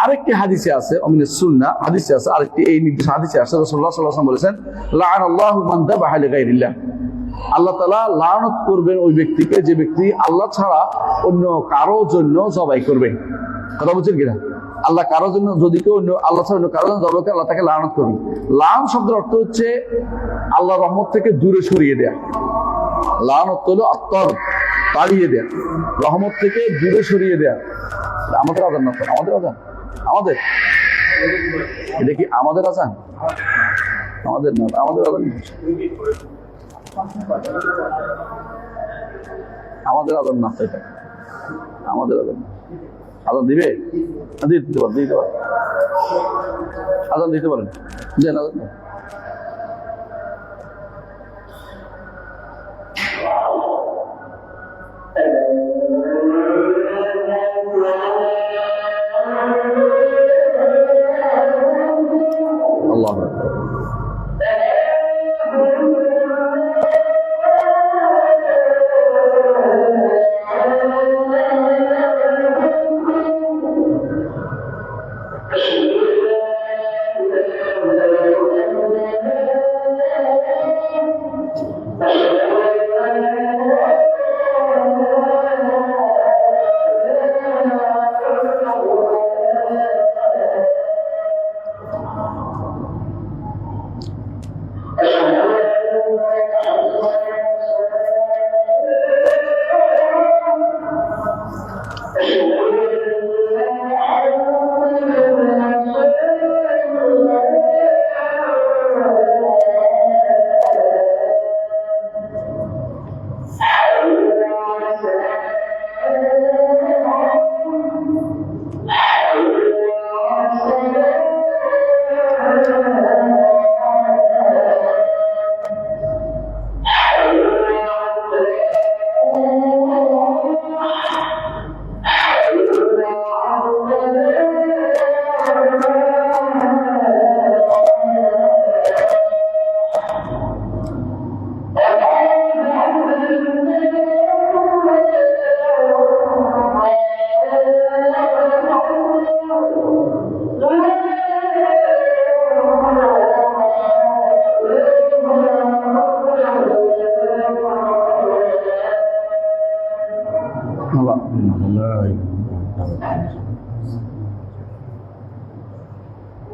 আরেকটি হাদিসে আছে, অমিনের সুন্নাহ হাদিসে আছে, আরেকটি এই নির্দেশ হাদিসে আছে, রাসূলুল্লাহ সাল্লাল্লাহু আলাইহি ওয়াসাল্লাম বলেছেন, লাআনাল্লাহু মান যাবাহা লিগাইরিল্লাহ। আল্লাহ তাআলা লানত করবেন ওই ব্যক্তিকে যে ব্যক্তি আল্লাহ ছাড়া অন্য কারো জন্য জবাই করবে। কথা বুঝছেন কিনা? আল্লাহ কারোর জন্য যদি কেউ আল্লাহ ছাড়া অন্য কারোর জন্য জবাই করে, আল্লাহ তাকে লানত করবে। লান শব্দের অর্থ হচ্ছে আল্লাহর রহমত থেকে দূরে সরিয়ে দেয়া। লানত হলো আত্মর, তাড়িয়ে দেয়া, রহমত থেকে দূরে সরিয়ে দেয়া। আমাদের আজান না, আমাদের আজান, আমাদের এটা কি আমাদের আজান? আমাদের না, আমাদের আজান, আমাদের আজান না, এটা আমাদের আজান। আজান দিবে? দিতে পারেন, দিতে পারেন, আজান দিতে পারেন, দেন আজান। আল্লাহু আকবার।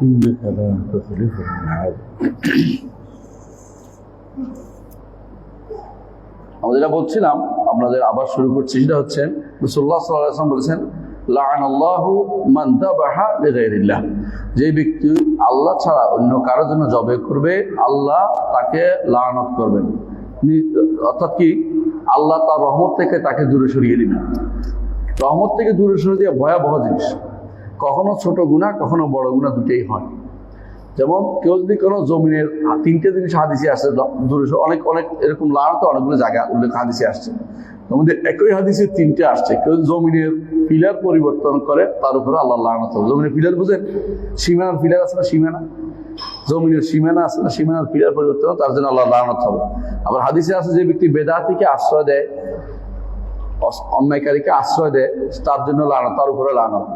إنك لا تخلف الميعاد আমরা যেটা বলছিলাম, আপনাদের আবার শুরু করছি, সেটা হচ্ছে রাসূলুল্লাহ সাল্লাল্লাহু আলাইহি ওয়াসাল্লাম বলেছেন, লাআনাল্লাহু মান যাবাহা লিগাইরিল্লাহ। যে ব্যক্তি আল্লাহ ছাড়া অন্য কারোর জন্য জবাই করবে, আল্লাহ তাকে লানত করবেন। অর্থাৎ কি, আল্লাহ তার রহমত থেকে তাকে দূরে সরিয়ে দিবেন। রহমত থেকে দূরে সরিয়ে দেওয়া ভয়াবহ জিনিস। কখনো ছোট গুনাহ, কখনো বড় গুনাহ, দুটেই হয়। যেমন কেউ যদি কোনো জমিনের, তিনটে জিনিস হাদিসে আসছে, অনেক অনেক এরকম লানত অনেকগুলো জায়গা উল্লেখ হাদিসে আসছে। তোমাদের একই হাদিসে তিনটে আসছে। কেউ জমিনের পিলার পরিবর্তন করে, তার উপরে আল্লাহ লানত হবে। জমিনের পিলার বুঝেন? সীমানার পিলার আছে না, সীমানা, জমিনের সীমানা আছে না, সীমানার পিলার পরিবর্তন, তার জন্য আল্লাহ লানত হবে। আবার হাদিসে আছে, যে ব্যক্তি বেদাতিকে আশ্রয় দেয়, অন্যায়কারীকে আশ্রয় দেয়, তার জন্য লানত, তার উপরে লানত।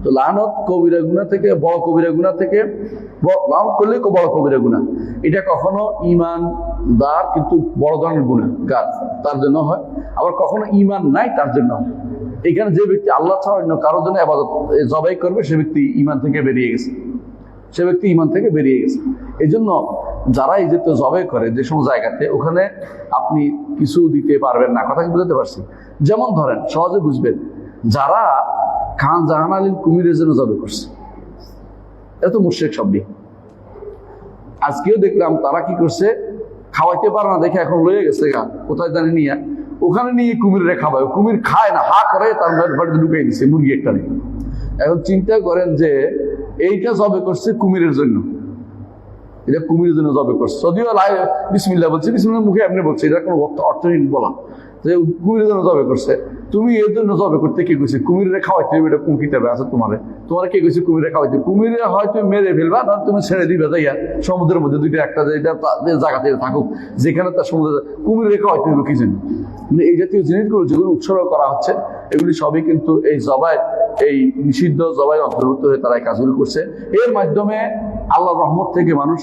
তো লানত কবিরা গুনাহ থেকে, বড় কবিরা গুনাহ থেকে, লানত করলে বড় কবিরা গুনাহ। এটা কখনো ঈমানদার কিন্তু বড় ধরনের গুনাহগার, তার জন্য হয়। আবার কখনো ঈমান নাই, তার জন্য হয়। এখানে যে ব্যক্তি আল্লাহ ছাড়া অন্য কারোর জন্য ইবাদত জবাই করবে, সে ব্যক্তি ঈমান থেকে বেরিয়ে গেছে, সে ব্যক্তি ঈমান থেকে বেরিয়ে গেছে। এই জন্য যারা এই যে জবাই করে যে সমস্ত জায়গাতে, ওখানে আপনি কিছু দিতে পারবেন না। কথা কি বুঝতে পারছি? যেমন ধরেন, সহজে বুঝবেন, যারা খান জাহান আলীর কুমিরের জন্য জবাই করছে, এত মুশরিক শব্দ। আজকেও দেখলাম তারা কি করছে, খাওয়াইতে পারে না দেখে এখন লয়ে গেছে গা কোথায় জানি নিয়ে, ওখানে নিয়ে কুমিরে খাওয়ায়। কুমির খায় না, হা করে তার বাড়িতে ঢুকাই দিচ্ছে মুরগি একটা নিয়ে। এখন চিন্তা করেন যে এইটা জবাই করছে কুমিরের জন্য, এটা কুমিরের জন্য জবে করছে, যদিও বিসমিল্লাহ বলছে, বিসমিল্লাহ মুখে এমনি বলছে, এটা কোনো অর্থহীন বলা, যে কুমিরের জন্য জবে করছে। তুমি এর জন্য জবে করতে কি কইছে? কুমিরে খাওয়াইতে হবে, এটা কোন কিতাবে আছে? তোমার কে কইছে কুমিরে খাওয়াইতে? কুমিরে হয় তুমি মেরে ফেলবা, না তুমি ছেড়ে দিবে যাইয়া সমুদ্রের মধ্যে, দুইটা একটা জায়গাতে থাকুক, যেখানে তার সমুদ্র, কুমিরে খাওয়াইতে হবে কি জন্য? মানে এই জাতীয় জিনিসগুলো যেগুলো উৎসর্গ করা হচ্ছে, এগুলি সবই কিন্তু এই জবাই, এই নিষিদ্ধ জবাই অন্তর্ভুক্ত হয়ে তারা এই কাজগুলো করছে। এর মাধ্যমে আল্লাহর রহমত থেকে মানুষ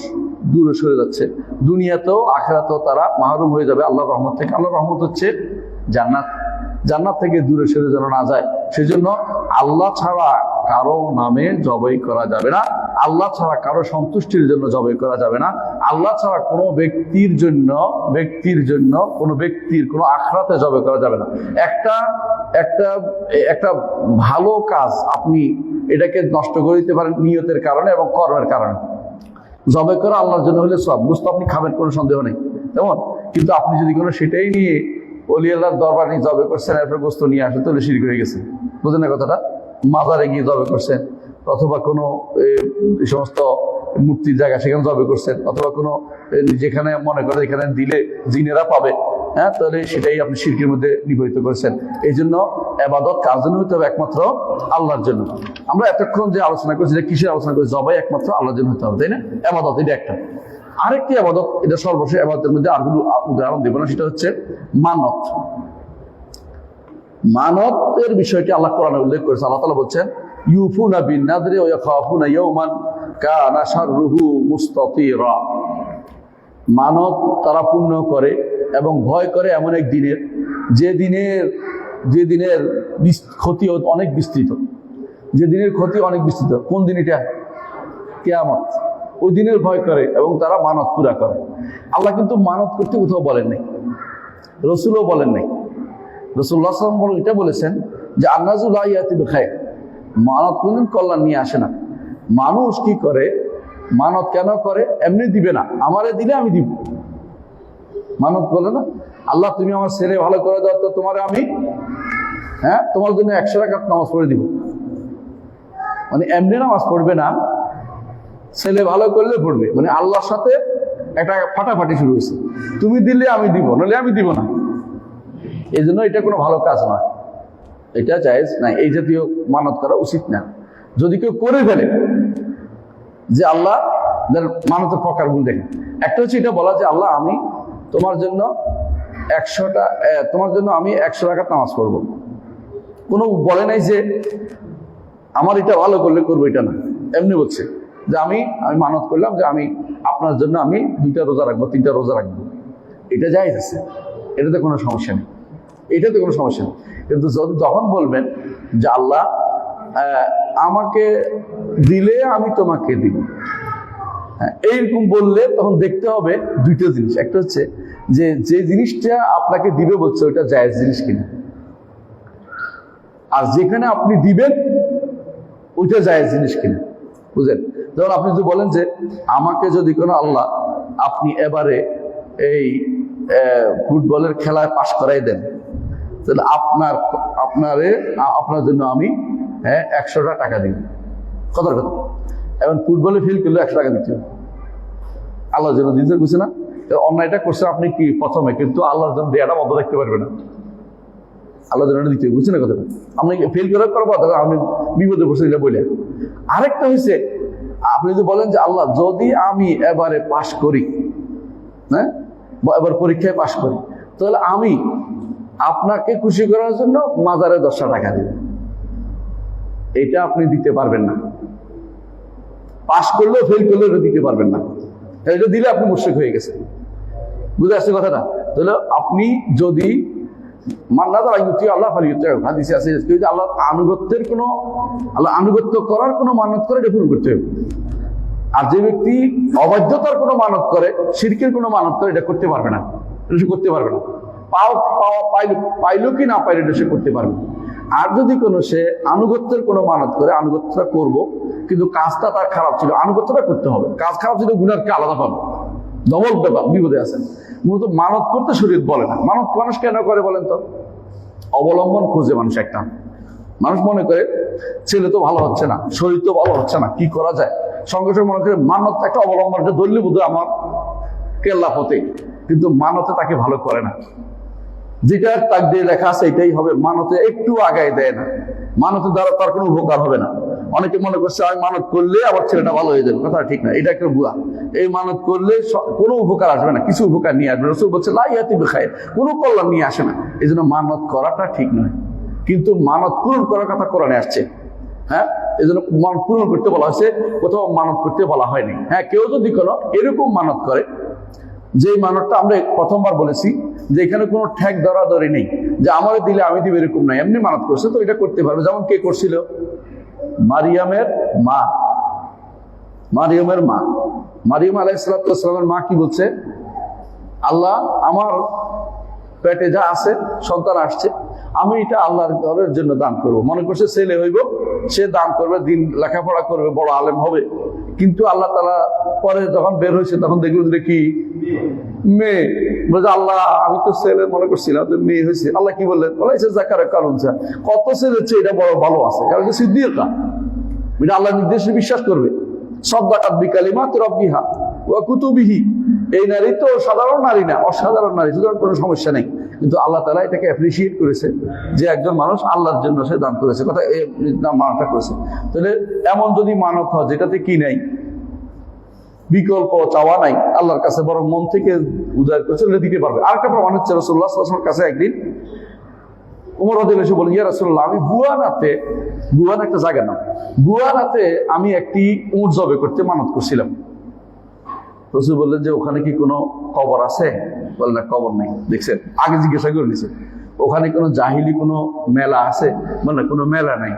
দূরে সরে যাচ্ছে, দুনিয়াতেও আখিরাতেও তারা মাহরুম হয়ে যাবে আল্লাহর রহমত থেকে। আল্লাহর রহমত হচ্ছে জান্নাত, জান্নাত থেকে দূরে সরে যেন না যায়, সেজন্য আল্লাহ ছাড়া কারো নামে জবাই করা যাবে না, আল্লাহ ছাড়া কারো সন্তুষ্টির জন্য জবাই করা যাবে না, আল্লাহ ছাড়া কোনো ব্যক্তির জন্য কোনো ব্যক্তির কোনো আখরাতে জবাই করা যাবে না। একটা ভালো কাজ আপনি এটাকে নষ্ট করে দিতে পারেন নিয়তের কারণে এবং কর্মের কারণে। জবাই করা আল্লাহর জন্য হলে সব গোশত আপনি খাবেন, কোনো সন্দেহ নেই, তেমন। কিন্তু আপনি যদি কোনো সেটাই নিয়ে ওলি আল্লাহর দরবার নিয়ে জবে করছেন, এরপর গোশত নিয়ে আসেন, তাহলে শিরক হয়ে গেছে। বুঝলেন না কথাটা? মাজারে গিয়ে জবে করছেন, অথবা কোনো এই সমস্ত মূর্তির জায়গা সেখানে জবে করছেন, অথবা কোনো যেখানে মনে করে এখানে দিলে জিনেরা পাবে, হ্যাঁ, তাহলে সেটাই আপনি শিরকের মধ্যে নিবহিত করেছেন। এই জন্য ইবাদত কার জন্য হতে হবে? একমাত্র আল্লাহর জন্য। আমরা এতক্ষণ যে আলোচনা করছি, যে কিসের আলোচনা করছি? জবাই একমাত্র আল্লাহর জন্য হতে হবে, তাই না? ইবাদত এটা একটা। আরেকটি ইবাদত, এটা সর্বশেষ ইবাদতের মধ্যে আরগুলো উদাহরণ দেব না, সেটা হচ্ছে মানত। মানতের বিষয়টি আল্লাহ কোরআনে উল্লেখ করেছে। আল্লাহ তাআলা বলছেন, ইউফুনা বিন নাযরি ওয়া ইয়াখাফুনা ইয়াওমান কানা শাররুহু মুস্তাতিরা। মানত তারা পূর্ণ করে এবং ভয় করে এমন এক দিনের, যে দিনের ক্ষতি অনেক বিস্তৃত, যে দিনের ক্ষতি অনেক বিস্তৃত। কোন দিন এটা? কিয়ামত। ওই দিনের ভয় করে এবং তারা মানত পুরা করে। আল্লাহ কিন্তু মানত করতে কোথাও বলেন নাই, রসুলও বলেন নাই। রাসূলুল্লাহ সাল্লাল্লাহু আলাইহি ওয়াসাল্লাম এটা বলেছেন যে আন্নাজু লা ইয়াতি বিখায়র, মানত কোনদিন কল্যাণ নিয়ে আসে না। মানুষ কি করে? মানত কেন করে? এমনি দিবে না, আমারে দিলে আমি দিব। মানত বলে না, আল্লাহ তুমি আমার ছেলে ভালো করে দাও, তো তোমারে আমি, হ্যাঁ, তোমার জন্য 100 রাকাত নামাজ পড়ে দিব। মানে এমনি নামাজ পড়বে না, ছেলে ভালো করলে পড়বে। মানে আল্লাহর সাথে একটা ফাটাফাটি শুরু হয়েছে, তুমি দিলে আমি দিব, নইলে আমি দিব না। এই জন্য এটা কোনো ভালো কাজ নয়, এটা জায়েজ নাই, এই জাতীয় মানত করা উচিত না। যদি কেউ করে ফেলে, যে আল্লাহ মানতের প্রকারগুলো দেখেন, একটা হচ্ছে এটা বলা যে আল্লাহ আমি তোমার জন্য 100 রাকাত নামাজ পড়বো। কোনো বলে নাই যে আমার এটা ভালো করলে করবো, এটা না। এমনি বলছে যে আমি মানত করলাম যে আমি আপনার জন্য আমি 2টা রোজা রাখবো, 3টা রোজা রাখবো, এটা জায়েজ আছে, এটাতে কোনো সমস্যা নেই, এটাতে কোনো সমস্যা নেই। কিন্তু যখন বলবেন যে আল্লাহ আমাকে দিলে আমি তোমাকে দিব, হ্যাঁ, এইরকম বললে তখন দেখতে হবে 2টা জিনিস। একটা হচ্ছে যে জিনিসটা আপনাকে দিবে বলছে ওইটা জায়েজ জিনিস কিনা, আর যেখানে আপনি দিবেন ওইটা জায়েজ জিনিস কিনা। বুঝলেন? যেমন আপনি যদি বলেন যে আমাকে যদি কোনো আল্লাহ আপনি এবারে এই ফুটবলের খেলায় পাশ করাই দেন, তাহলে আপনার জন্য আমি 100টা টাকা দিব। কথার কথা, এখন ফুটবলে ফেল করলে 100 টাকা দিতে হবে, আল্লাহর জন্য দিতে বুঝছে না? অন্যায়টা করছে আপনি কি প্রথমে, কিন্তু আল্লাহর জন্য দেয়াটা বন্ধ দেখতে পারবে না, আল্লাহর জন্য দিতে হবে, বুঝছে না কথা? আপনি ফেল করে করবো, আপনি বিপদে বসে এটা বলে। আরেকটা হয়েছে, আপনি যদি বলেন যে আল্লাহ যদি আমি এবারে পাশ করি, হ্যাঁ, এবার পরীক্ষায় পাশ করি, তাহলে আমি আপনাকে খুশি করার জন্য মাজারে 10টা টাকা দিব। এটা আপনি দিতে পারবেন না, পাশ করলেও ফেল করলেও এটা দিতে পারবেন না। এটা দিলে আপনি মুশরিক হয়ে গেছেন। বুঝে আসছে কথাটা? তাহলে আপনি যদি হাদিসে আছে আল্লাহ আনুগত্য করার কোনো মানত করে এটা পূরণ করতে হবে। আর যে ব্যক্তি অবাধ্যতার কোনো মানত করে, শিরকের কোনো মানত করে, এটা করতে পারবে না, এটা করতে পারবে না। পাইলো কি না পাইলো এটা সে করতে পারবে। আর যদি কোনো সে আনুগত্যের কোনো মানত করে, আনুগত্যটা করবো কিন্তু কাজটা তার খারাপ ছিল, আনুগত্যটা করতে হবে। কাজ খারাপ ছিল, গুনাহকে আলাদা পাবে, ডবল ব্যাপার, বিপদে আছেন। মূলত মানত করতে শরীয়ত বলে না। মানত মানুষ কেন করে বলেন তো? অবলম্বন খুঁজে মানুষ একটা। মানুষ মনে করে ছেলে তো ভালো হচ্ছে না, শরীর তো ভালো হচ্ছে না, কি করা যায়, সঙ্গে সঙ্গে মনে করে মানত একটা অবলম্বনটা ধরলে বোধহয় আমার কেল্লা হতে, কিন্তু মানতে তাকে ভালো করে না। যেটা তাক দিয়ে লেখা আছে এটাই হবে, মানতে একটু আগায় দেয় না। মানতের দ্বারা তার কোনো উপকার হবে না। অনেকে মনে করছে আমি মানত করলে আবার ছেলেটা ভালো হয়ে যাবে, কথা ঠিক না, এটা একটা ভুয়া। এই মানত করলে কোনো উপকার আসবে না, কিছু উপকার নিয়ে আসবে। রাসূল বলছে লা ইয়াতি বিখায়র, কোনো কল্যাণ নিয়ে আসে না। এই জন্য মানত করাটা ঠিক নয়, কিন্তু মানত পূরণ করার কথা কোরআনে আসছে। হ্যাঁ, এই জন্য মানত পূরণ করতে বলা হয়েছে, কোথাও মানত করতে বলা হয়নি। হ্যাঁ, কেউ যদি কোনো এরকম মানত করে, যে মানতটা আমরা প্রথমবার বলেছি যে এখানে কোনো ঠেক ধরাধরি নেই যে আমার দিলে আমি দিব, এরকম নাই, এমনি মানত করছে তো এটা করতে পারবে। যেমন কে করছিল? মারিয়ামের মা। মারিয়াম আলাইহিস সালামের মা কি বলছে? আল্লাহ, আমার পেটে যা আছে সন্তান আসছে, আমি এটা আল্লাহর ঘরের জন্য দান করব। মনে করছে ছেলে হইব, সে দান করবে, দিন লেখাপড়া করবে, বড় আলেম হবে। কিন্তু আল্লাহ তাআলা পরে যখন বের হয়েছে তখন দেখলো যে কি মেয়ে। বলছে আল্লাহ, আমি তো ছেলে মনে করছিলাম, তো মেয়ে হয়েছে। আল্লাহ কি বললেন? বলেছে জাকারে কারণ কত ছেলের চেয়ে এটা বড় ভালো আছে, কারণ এটা সিদ্দিকা, এটা আল্লাহর নির্দেশে বিশ্বাস করবে। সাদ্দাকাত বিকালিমাতি রাব্বিহা ওয়া কুতুবিহি। এই নারী তো সাধারণ নারী না, অসাধারণ নারী, সুতরাং কোনো সমস্যা নেই। কিন্তু আল্লাহ তাআলা এটাকে অ্যাপ্রিসিয়েট করেছে যে একজন মানুষ আল্লাহর জন্য সে দান করেছে, কথা মানটা করেছে। তাহলে এমন যদি মানত হয় যেটাতে কি নাই, বিকল্প চাওয়া নাই, আল্লাহর কাছে বরং মন থেকে উদার করে চলে দিতে পারবে। আরেকটা প্রমাণ হচ্ছে রাসূলুল্লাহ সাল্লাল্লাহু আলাইহি ওয়াসাল্লামের কাছে একদিন ওমর রাদিয়াল্লাহু আনহু বলেন, ইয়া রাসূলুল্লাহ, আমি বুয়ান একটা জায়গা নাম, বুয়ানাতে আমি একটি উট জবে করতে মানত করছিলাম। রাসূল বললেন যে ওখানে কি কোনো কবর আছে? বলেন না, কবর নেই। দেখছেন, আগে জিজ্ঞাসা করে নিছে ওখানে কোনো জাহিলি কোনো মেলা আছে? বলে কোনো মেলা নাই।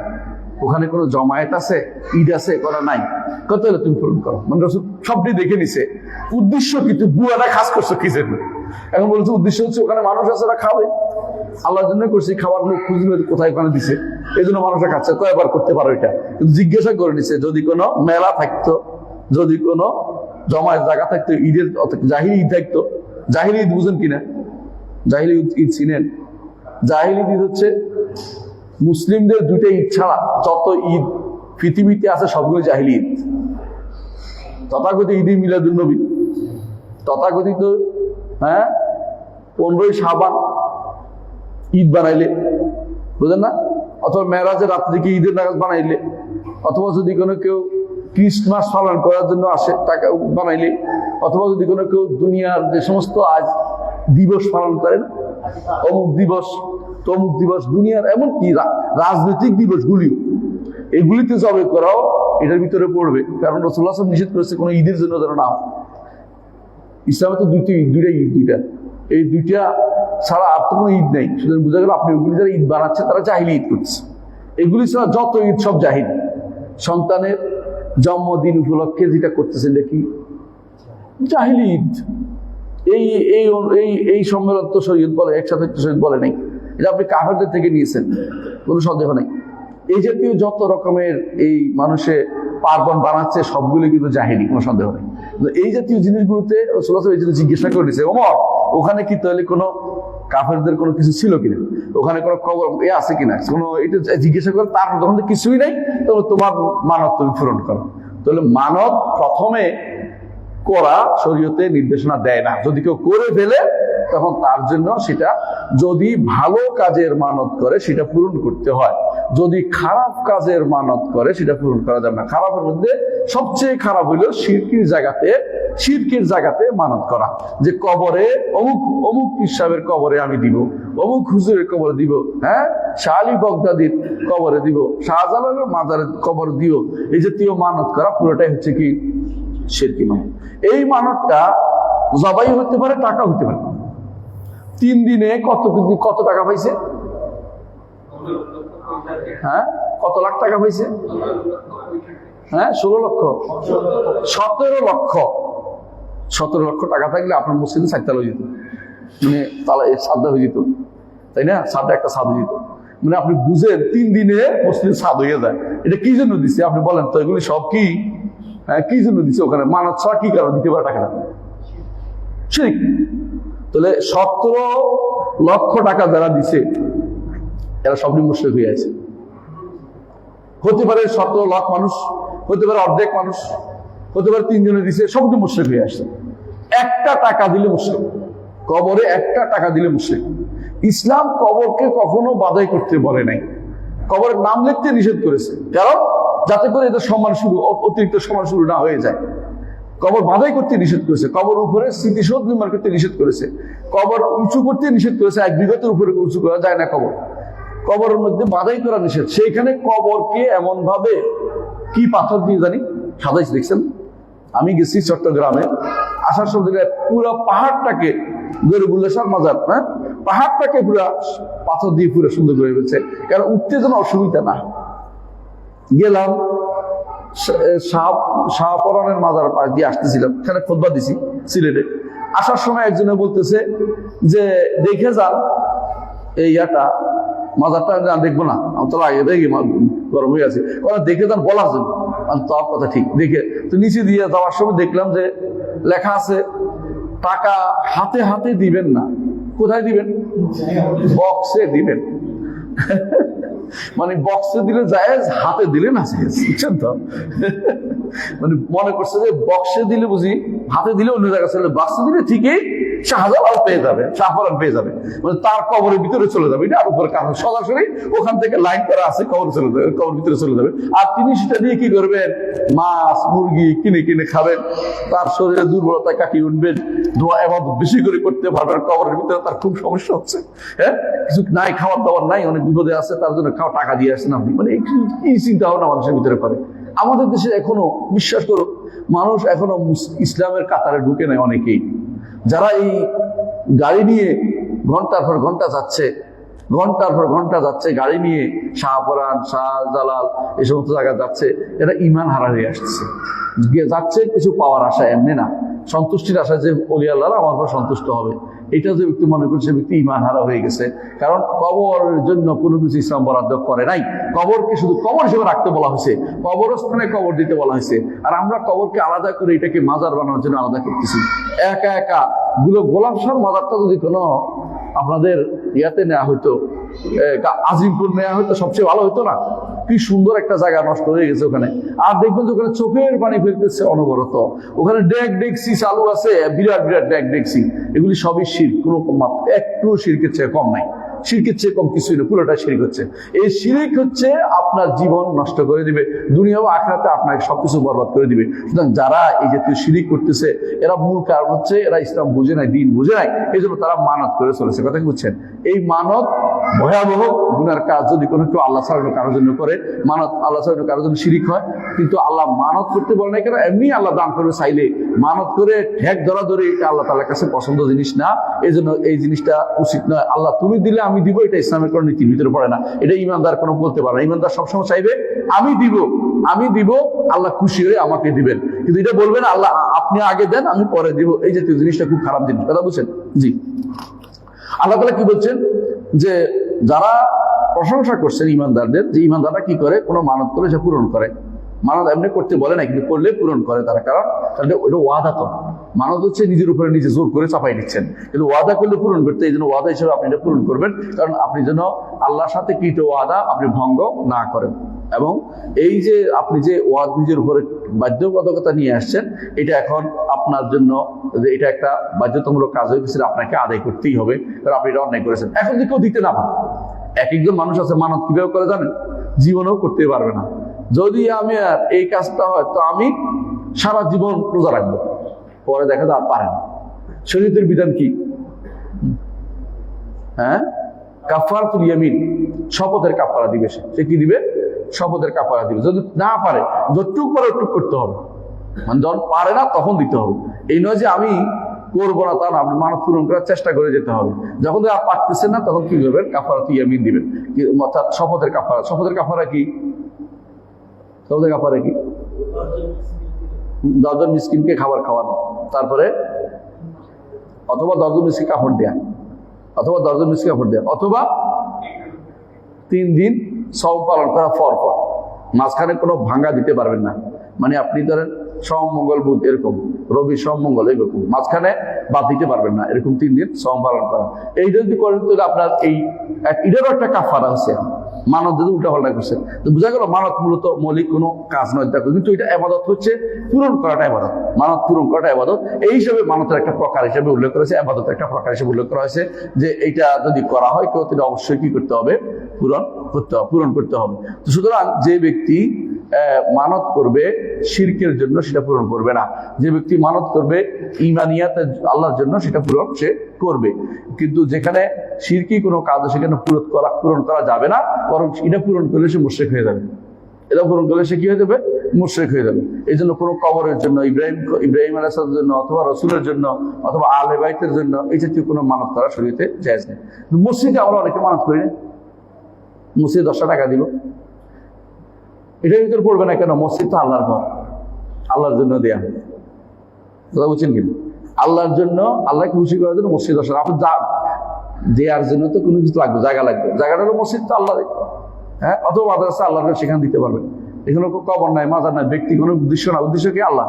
ওখানে কোনো জমায়েত আছে, ঈদ আছে? করা নাই। কত হলে তুমি পূরণ করো। মানে রাসূল সবটি দেখে নিছে, উদ্দেশ্য কিন্তু বুয়াটা খাস করছো কি জন্য? এখন বলছে উদ্দেশ্য হচ্ছে ওখানে মানুষ আছে, ওরা খাবে, আল্লাহর জন্য করছি, খাবার লোক খুঁজবে কোথায় ওখানে দিছে, এই জন্য মানুষরা খাচ্ছে, কয়েকবার করতে পারো এটা। কিন্তু জিজ্ঞাসা করে নিছে যদি কোনো মেলা থাকতো, যদি কোনো জমায়েত জায়গা থাকতো, ঈদের জাহিলি ঈদ থাকতো। জাহিলি ঈদ বুঝেন কিনা? জাহিলি ঈদ চিনেন? জাহিলি ঈদ হচ্ছে মুসলিমদের দুইটা ঈদ ছাড়া যত ঈদ পৃথিবীতে আছে সবগুলো জাহিলি ঈদ। তথাকথিত ঈদে মিলাদুন নবী, তথাকথিত 15ই শাবান ঈদ বানাইলে, বুঝলেন না? অথবা মেরাজের রাত্রিকে ঈদের নামাজ বানাইলে, অথবা যদি কোনো কেউ ক্রিসমাস পালন করার জন্য আসে টাকা বানাইলে, অথবা যদি কোনো কেউ দুনিয়ার যে সমস্ত আজ দিবস পালন করেন, অমুক দিবস তমুক দিবস, দুনিয়ার এমনকি রাজনৈতিক দিবসগুলিও, এগুলিতে জবে করাও এটার ভিতরে পড়বে। কারণ রাসূলুল্লাহ সাল্লাল্লাহু আলাইহি ওয়াসাল্লাম নিষেধ করেছে কোনো ঈদের জন্য যেন না হয়। ইসলামে তো দুইটা ঈদ, দুইটা, এই দুইটা ছাড়া আর তো কোনো ঈদ নেই। সুতরাং বোঝা গেল আপনি ওগুলি যারা ঈদ বানাচ্ছে তারা জাহিলি ঈদ করছে। এগুলি ছাড়া যত ঈদ সব জাহিলি। সন্তানের জন্মদিন উপলক্ষে যেটা করতেছেন দেখি জাহিলি ঈদ। এই এই এই সম্মেলন তো শরীয়ত বলে, একসাথে শরীয়ত বলে নাই, এটা আপনি কাফেরদের থেকে নিয়েছেন, কোনো সন্দেহ নেই। এই জাতীয় যত রকমের এই মানুষে পার্বণ বানাচ্ছে সবগুলো কিন্তু জাহিলি, কোনো সন্দেহ নেই। এই জাতীয় জিনিসগুলোতে রাসূলুল্লাহ এই জন্য জিজ্ঞাসা করে দিয়েছে, ওমর ওখানে কি তাহলে কোনো কাফেরদের কোনো কিছু ছিল কিনা, ওখানে কোনো কবর আছে কিনা, কোনো এটা জিজ্ঞাসা করে। তারপর যখন কিছুই নাই তখন তোমার মানত তুমি পূরণ করো। তাহলে মানত প্রথমে করা শরীয়তে নির্দেশনা দেয় না। যদি কেউ করে ফেলে তখন তার জন্য সেটা, যদি ভালো কাজের মানত করে সেটা পূরণ করতে হয়, যদি খারাপ কাজের মানত করে সেটা পূরণ করা যাবে না। খারাপের মধ্যে সবচেয়ে খারাপ হইল শিরকের জায়গাতে মানত করা, যে কবরে অমুক পীর সাহেবের কবরে আমি দিব, অমুক হুজুরের কবরে দিব, শাহ আলী বগদাদির কবরে দিব, শাহজালালের মাজারের কবরে দিব, এই জাতীয় মানত করা পুরোটাই হচ্ছে কি শিরকি মানত। এই মানতটা জবাই হতে পারে, টাকা হতে পারে। 3 দিনে কত টাকা পাইছে? কত লাখ টাকা পাইছে? 16 লক্ষ, 17 লক্ষ টাকা থাকলে আপনার মসজিদে 4 তালা হয়ে যেত, মানে তালা সাদা হয়ে যেত, তাই না? সাদা একটা সাদ হয়ে যেত। মানে আপনি বুঝেন 3 দিনে মসজিদ সাদ হয়ে যায়। এটা কি জন্য দিচ্ছে আপনি বলেন তো? এগুলি সব কি কি জন্য দিচ্ছে? ওখানে মানত ছাড়া কি কারণ দিতে পারে টাকাটা? ঠিক। তাহলে 17 লক্ষ টাকা যারা দিছে এরা সবই মুশরিক হয়ে আছে। হতে পারে 17 লাখ মানুষ হতে পারে অর্ধেক মানুষ, হতে পারে 3 জনে দিছে, সব তো মুশরিক হয়ে আসছে। একটা টাকা দিলে মুশরিক, কবরে একটা টাকা দিলে মুশরিক। ইসলাম কবরকে কখনো বাধাই করতে বলে নাই, কবরের নাম লিখতে নিষেধ করেছে, কারণ যাতে করে এদের সম্মান শুরু, অতিরিক্ত সম্মান শুরু না হয়ে যায়। কবর বাধাই করতে নিষেধ করেছে, কবর উপরে স্মৃতিসৌধ নির্মাণ করতে নিষেধ করেছে, কবর উঁচু করতে নিষেধ করেছে, 1 বিঘতের উপরে উঁচু করা যায় না কবর, কবরের মধ্যে বাধাই করা নিষেধ। সেইখানে কবরকে এমন ভাবে কি পাথর দিয়ে জানি সাজাইছে দেখছেন। আমি গেছি চট্টগ্রামে, আসার সময় পুরো পাহাড়টাকে গরিবুল্লাহ মাজার, হ্যাঁ, পাহাড়টাকে পুরো পাথর দিয়ে পুরো সুন্দর করে ফেলছে, কারণ উঠতে যেন অসুবিধা না। গেলাম শাহপরানের মাজার পাশ দিয়ে আসতেছিলাম, এখানে খুতবা দিছি সিলেটে। আসার সময় একজনে বলতেছে যে দেখে যান এই ইয়াটা, মাজারটা দেখবো না, আমি তো আগে দেখি গরম হয়ে আছে, দেখে যান বলার জন্য। তার কথা ঠিক, দেখে তো নিচে দিয়ে যাওয়ার সময় দেখলাম যে লেখা আছে টাকা হাতে হাতে দিবেন না। কোথায় দিবেন? বক্সে দিবেন। মানে বক্সে দিলে জায়েজ, হাতে দিলে না জায়েজ, বুঝছেন তো? মানে মনে করছে যে বক্সে দিলে বুঝি, হাতে দিলে অন্য জায়গায় চলে, বক্সে দিলে ঠিকই শাহজালাল পেয়ে যাবে, শাহপরান পেয়ে যাবে, মানে তার কবরের ভিতরে চলে যাবে। এটা আর উপরে কারণ সরাসরি ওখান থেকে লাইন করা আছে, কবর চলে যাবে, কবর ভিতরে চলে যাবে। আর তিনি সেটা দিয়ে কি করবেন? মাছ মুরগি কিনে কিনে খাবেন, তার শরীরে দুর্বলতা কাটিয়ে উঠবেন, দোয়া ইবাদত বেশি করে করতে পারবেন। কবরের ভিতরে তার খুব সমস্যা হচ্ছে, হ্যাঁ, কিছু নাই, খাবার দাবার নাই, অনেক বিপদে আছে, তার জন্য টাকা দিয়ে আসছেন আপনি। মানে এই চিন্তা ভাবনা মানুষের ভিতরে করে। আমাদের দেশে এখনো বিশ্বাস করো, মানুষ এখনো ইসলামের কাতারে ঢুকে নেয় অনেকেই। যারা এই গাড়ি নিয়ে ঘন্টার পর ঘন্টা যাচ্ছে, ঘন্টার পর ঘন্টা যাচ্ছে গাড়ি নিয়ে, শাহপরান, শাহজালাল এই সমস্ত জায়গায় যাচ্ছে, এরা ইমান হারা হয়ে আসছে, যাচ্ছে কিছু পাওয়ার আশা, এমনি না, সন্তুষ্টির আশা যে ওলি আল্লাহ আমার উপর সন্তুষ্ট হবে। এটা যে ব্যক্তি মনে করছে, ব্যক্তি ইমান হারা হয়ে গেছে। কারণ কবরের জন্য কোনো কিছু ইসলাম বরাদ্দ করে নাই। কবরকে শুধু কবর হিসেবে রাখতে বলা হয়েছে, কবরস্থানে কবর দিতে বলা হয়েছে। আর আমরা কবরকে আলাদা করে এটাকে মাজার বানানোর জন্য আলাদা করতেছি। একা একা গোলাপ শাহ মাজারটা যদি কোনো আপনাদের ইয়াতে নেওয়া হইতো, আজিমপুর নেওয়া হইতো, সবচেয়ে ভালো হইতো না? কি সুন্দর একটা জায়গা নষ্ট হয়ে গেছে ওখানে। আর দেখবেন যে ওখানে চোখের পানি ফেলতেছে অনবরত। ওখানে ডেকসি চালু আছে, বিরাট বিরাট ডেকসি, এগুলি সবই শিরক, কোনো একটু শিরকের চেয়ে কম নাই, শিরকের চেয়ে কম কিছুই না, পুরোটা শিরক হচ্ছে। এই শিরক হচ্ছে আপনার জীবন নষ্ট করে দিবে, দুনিয়া ও আখিরাতে আপনাকে সবকিছু বরবাদ করে দিবে। সুতরাং যারা এই জাতীয় শিরক করতেছে, এরা মূল কারণ হচ্ছে এরা ইসলাম বুঝে নাই, দিন বুঝে নাই, এই জন্য তারা মানত করে চলেছে। কথা কি বুঝছেন? এই মানত ভয়াবহ গুনার কাজ। যদি কোনো কেউ আল্লাহ ছাড়ানো কারোর জন্য করে মানত, আল্লাহ ছাড়ানো কারোর জন্য শিরিক হয়। কিন্তু আল্লাহ মানত করতে বলে নাই কেন? এমনি আল্লাহ দান করে চাইলে মানত করে ঠেক ধরা ধরে, এটা আল্লাহ তাআলার কাছে পছন্দ জিনিস না। এই জন্য এই জিনিসটা উচিত নয়। আল্লাহ তুমি দিলে আমি দিব, এটা ইসলামের কোনো নীতির ভিতরে পড়ে না। এটা ইমানদার কোনো বলতে পারে না। ইমানদার সবসময় চাইবে আমি দিব, আল্লাহ খুশি হয়ে আমাকে দিবেন। কিন্তু এটা বলবেন আল্লাহ আপনি আগে দেন, আমি পরে দিব, এই জাতীয় জিনিসটা খুব খারাপ জিনিস। কথা বুঝছেন? জি, আল্লাহ তাআলা কি বলছেন? যে যারা প্রশংসা করছেন ইমানদারদের, যে ইমানদাররা কি করে? কোনো মানত করে সে পূরণ করে। মানত এমনি করতে বলে না, কিন্তু করলে পূরণ করে তারা। কারণ ওটা ওয়াদা তো, মানত হচ্ছে নিজের উপরে নিজে জোর করে চাপাই দিচ্ছেন, কিন্তু ওয়াদা করলে পূরণ করতে, এই জন্য ওয়াদা হিসেবে আপনি এটা পূরণ করবেন। কারণ আপনি যেন আল্লাহর সাথে কৃত ওয়াদা আপনি ভঙ্গ না করেন। এবং এই যে আপনি যে ওয়াদা নিজের উপরে বাধ্যবাধকতা নিয়ে আসছেন, এটা এখন আপনার জন্য এটা একটা বাধ্যতামূলক কাজ হয়ে গেছে, আপনাকে আদায় করতেই হবে, কারণ আপনি এটা অন্যায় করেছেন। এখন যদি কেউ দিতে না পারে, একজন মানুষ আছে মানত কিভাবে করে জানেন? জীবনেও করতে পারবে না। যদি আমি আর এই কাজটা হয় তো আমি সারা জীবন রোজা রাখবো, পরে দেখা যায় আর পারে না। শরীয়তের বিধান কি? হ্যাঁ, কাফারাতুল ইয়ামিন, শপথের কাফারা দিবে। সে কি দিবে? শপথের কাফারা দিবে। যদি না পারে, যতটুকু পারে ওটুক করতে হবে। মানে যখন পারে না তখন দিতে হবে। এই নয় যে আমি করবো না, তা না, আপনি মানত পূরণ করার চেষ্টা করে যেতে হবে। যখন আর পারতেছেন না তখন কি করবেন? কাফারাতুল ইয়ামিন দিবেন, অর্থাৎ শপথের কাফারা। শপথের কাফারা কি? শপথের কাফারা কি? 10 জন মিসকিনকে খাবার খাওয়ানো, তারপরে অথবা 10 জন মিসকিন কাপড় দেয়া, অথবা 10 জন মিসকিন কাপড় দেয়া, অথবা 3 দিন সওম পালন করা পর পর। মাঝখানে কোনো ভাঙ্গা দিতে পারবেন না। মানে আপনি ধরেন সোম মঙ্গল বুধ এরকম, রবি সোম মঙ্গল এরকম, মাঝখানে বাদ দিতে পারবেন না। এরকম 3 দিন সওম পালন করা। এই যদি করেন তাহলে আপনার এই এটারও একটা কাফারা আছে। মানত যদি উল্টা পাল্টা করছে, তো বোঝা গেল মানত মূলত মৌলিক কোনো কাজ নয়, দেখো কিন্তু এটা ইবাদত হচ্ছে, পূরণ করাটা ইবাদত, মানত পূরণ করাটা ইবাদত। এই হিসাবে মানতের একটা প্রকার হিসেবে উল্লেখ করেছে, ইবাদতের একটা প্রকার হিসেবে উল্লেখ করা হয়েছে যে এইটা যদি করা হয় কেউ এটা অবশ্যই কি করতে হবে, পূরণ করতে হবে। তো সুতরাং যে ব্যক্তি মানত করবে শিরকের জন্য সেটা পূরণ করবে না, যে ব্যক্তি মানত করবে ঈমানিয়াত আল্লাহর জন্য সেটা পূরণ সে করবে। কিন্তু যেখানে শিরকি কোনো কাজ সেখানে পূরণ করা যাবে না, বরং এটা পূরণ করলে সে মুশরিক হয়ে যাবে, এটা পূরণ করলে সে কি হয়ে যাবে, মুশরিক হয়ে যাবে। এই জন্য কোনো কবরের জন্য, ইব্রাহিম আলাইহিস সালামের জন্য অথবা রাসূলের জন্য অথবা আহলে বাইতের জন্য এই জাতীয় কোনো মানত করা শরীয়তে জায়েজ নেই। মসজিদে আমরা অনেকে মানত করি না, মসজিদে 10 টাকা দিব, এটার ভিতরে পড়বে না কেন? মসজিদ তো আল্লাহর ঘর, আল্লাহর জন্য দেয়া হয়, কথা বুঝছেন কিন্তু আল্লাহর জন্য, আল্লাহকে খুশি করার জন্য মসজিদ আসলে আপনি দেওয়ার জন্য তো কোনো কিছু লাগবে, জায়গা লাগবে, জায়গাটা হলো মসজিদ তো আল্লাহ, হ্যাঁ, অথবা মাদ্রাসা আল্লাহর সেখানে দিতে পারবেন। এখানে কবর নাই, মাজার নাই, ব্যক্তি কোনো উদ্দেশ্য না, উদ্দেশ্য কি আল্লাহ,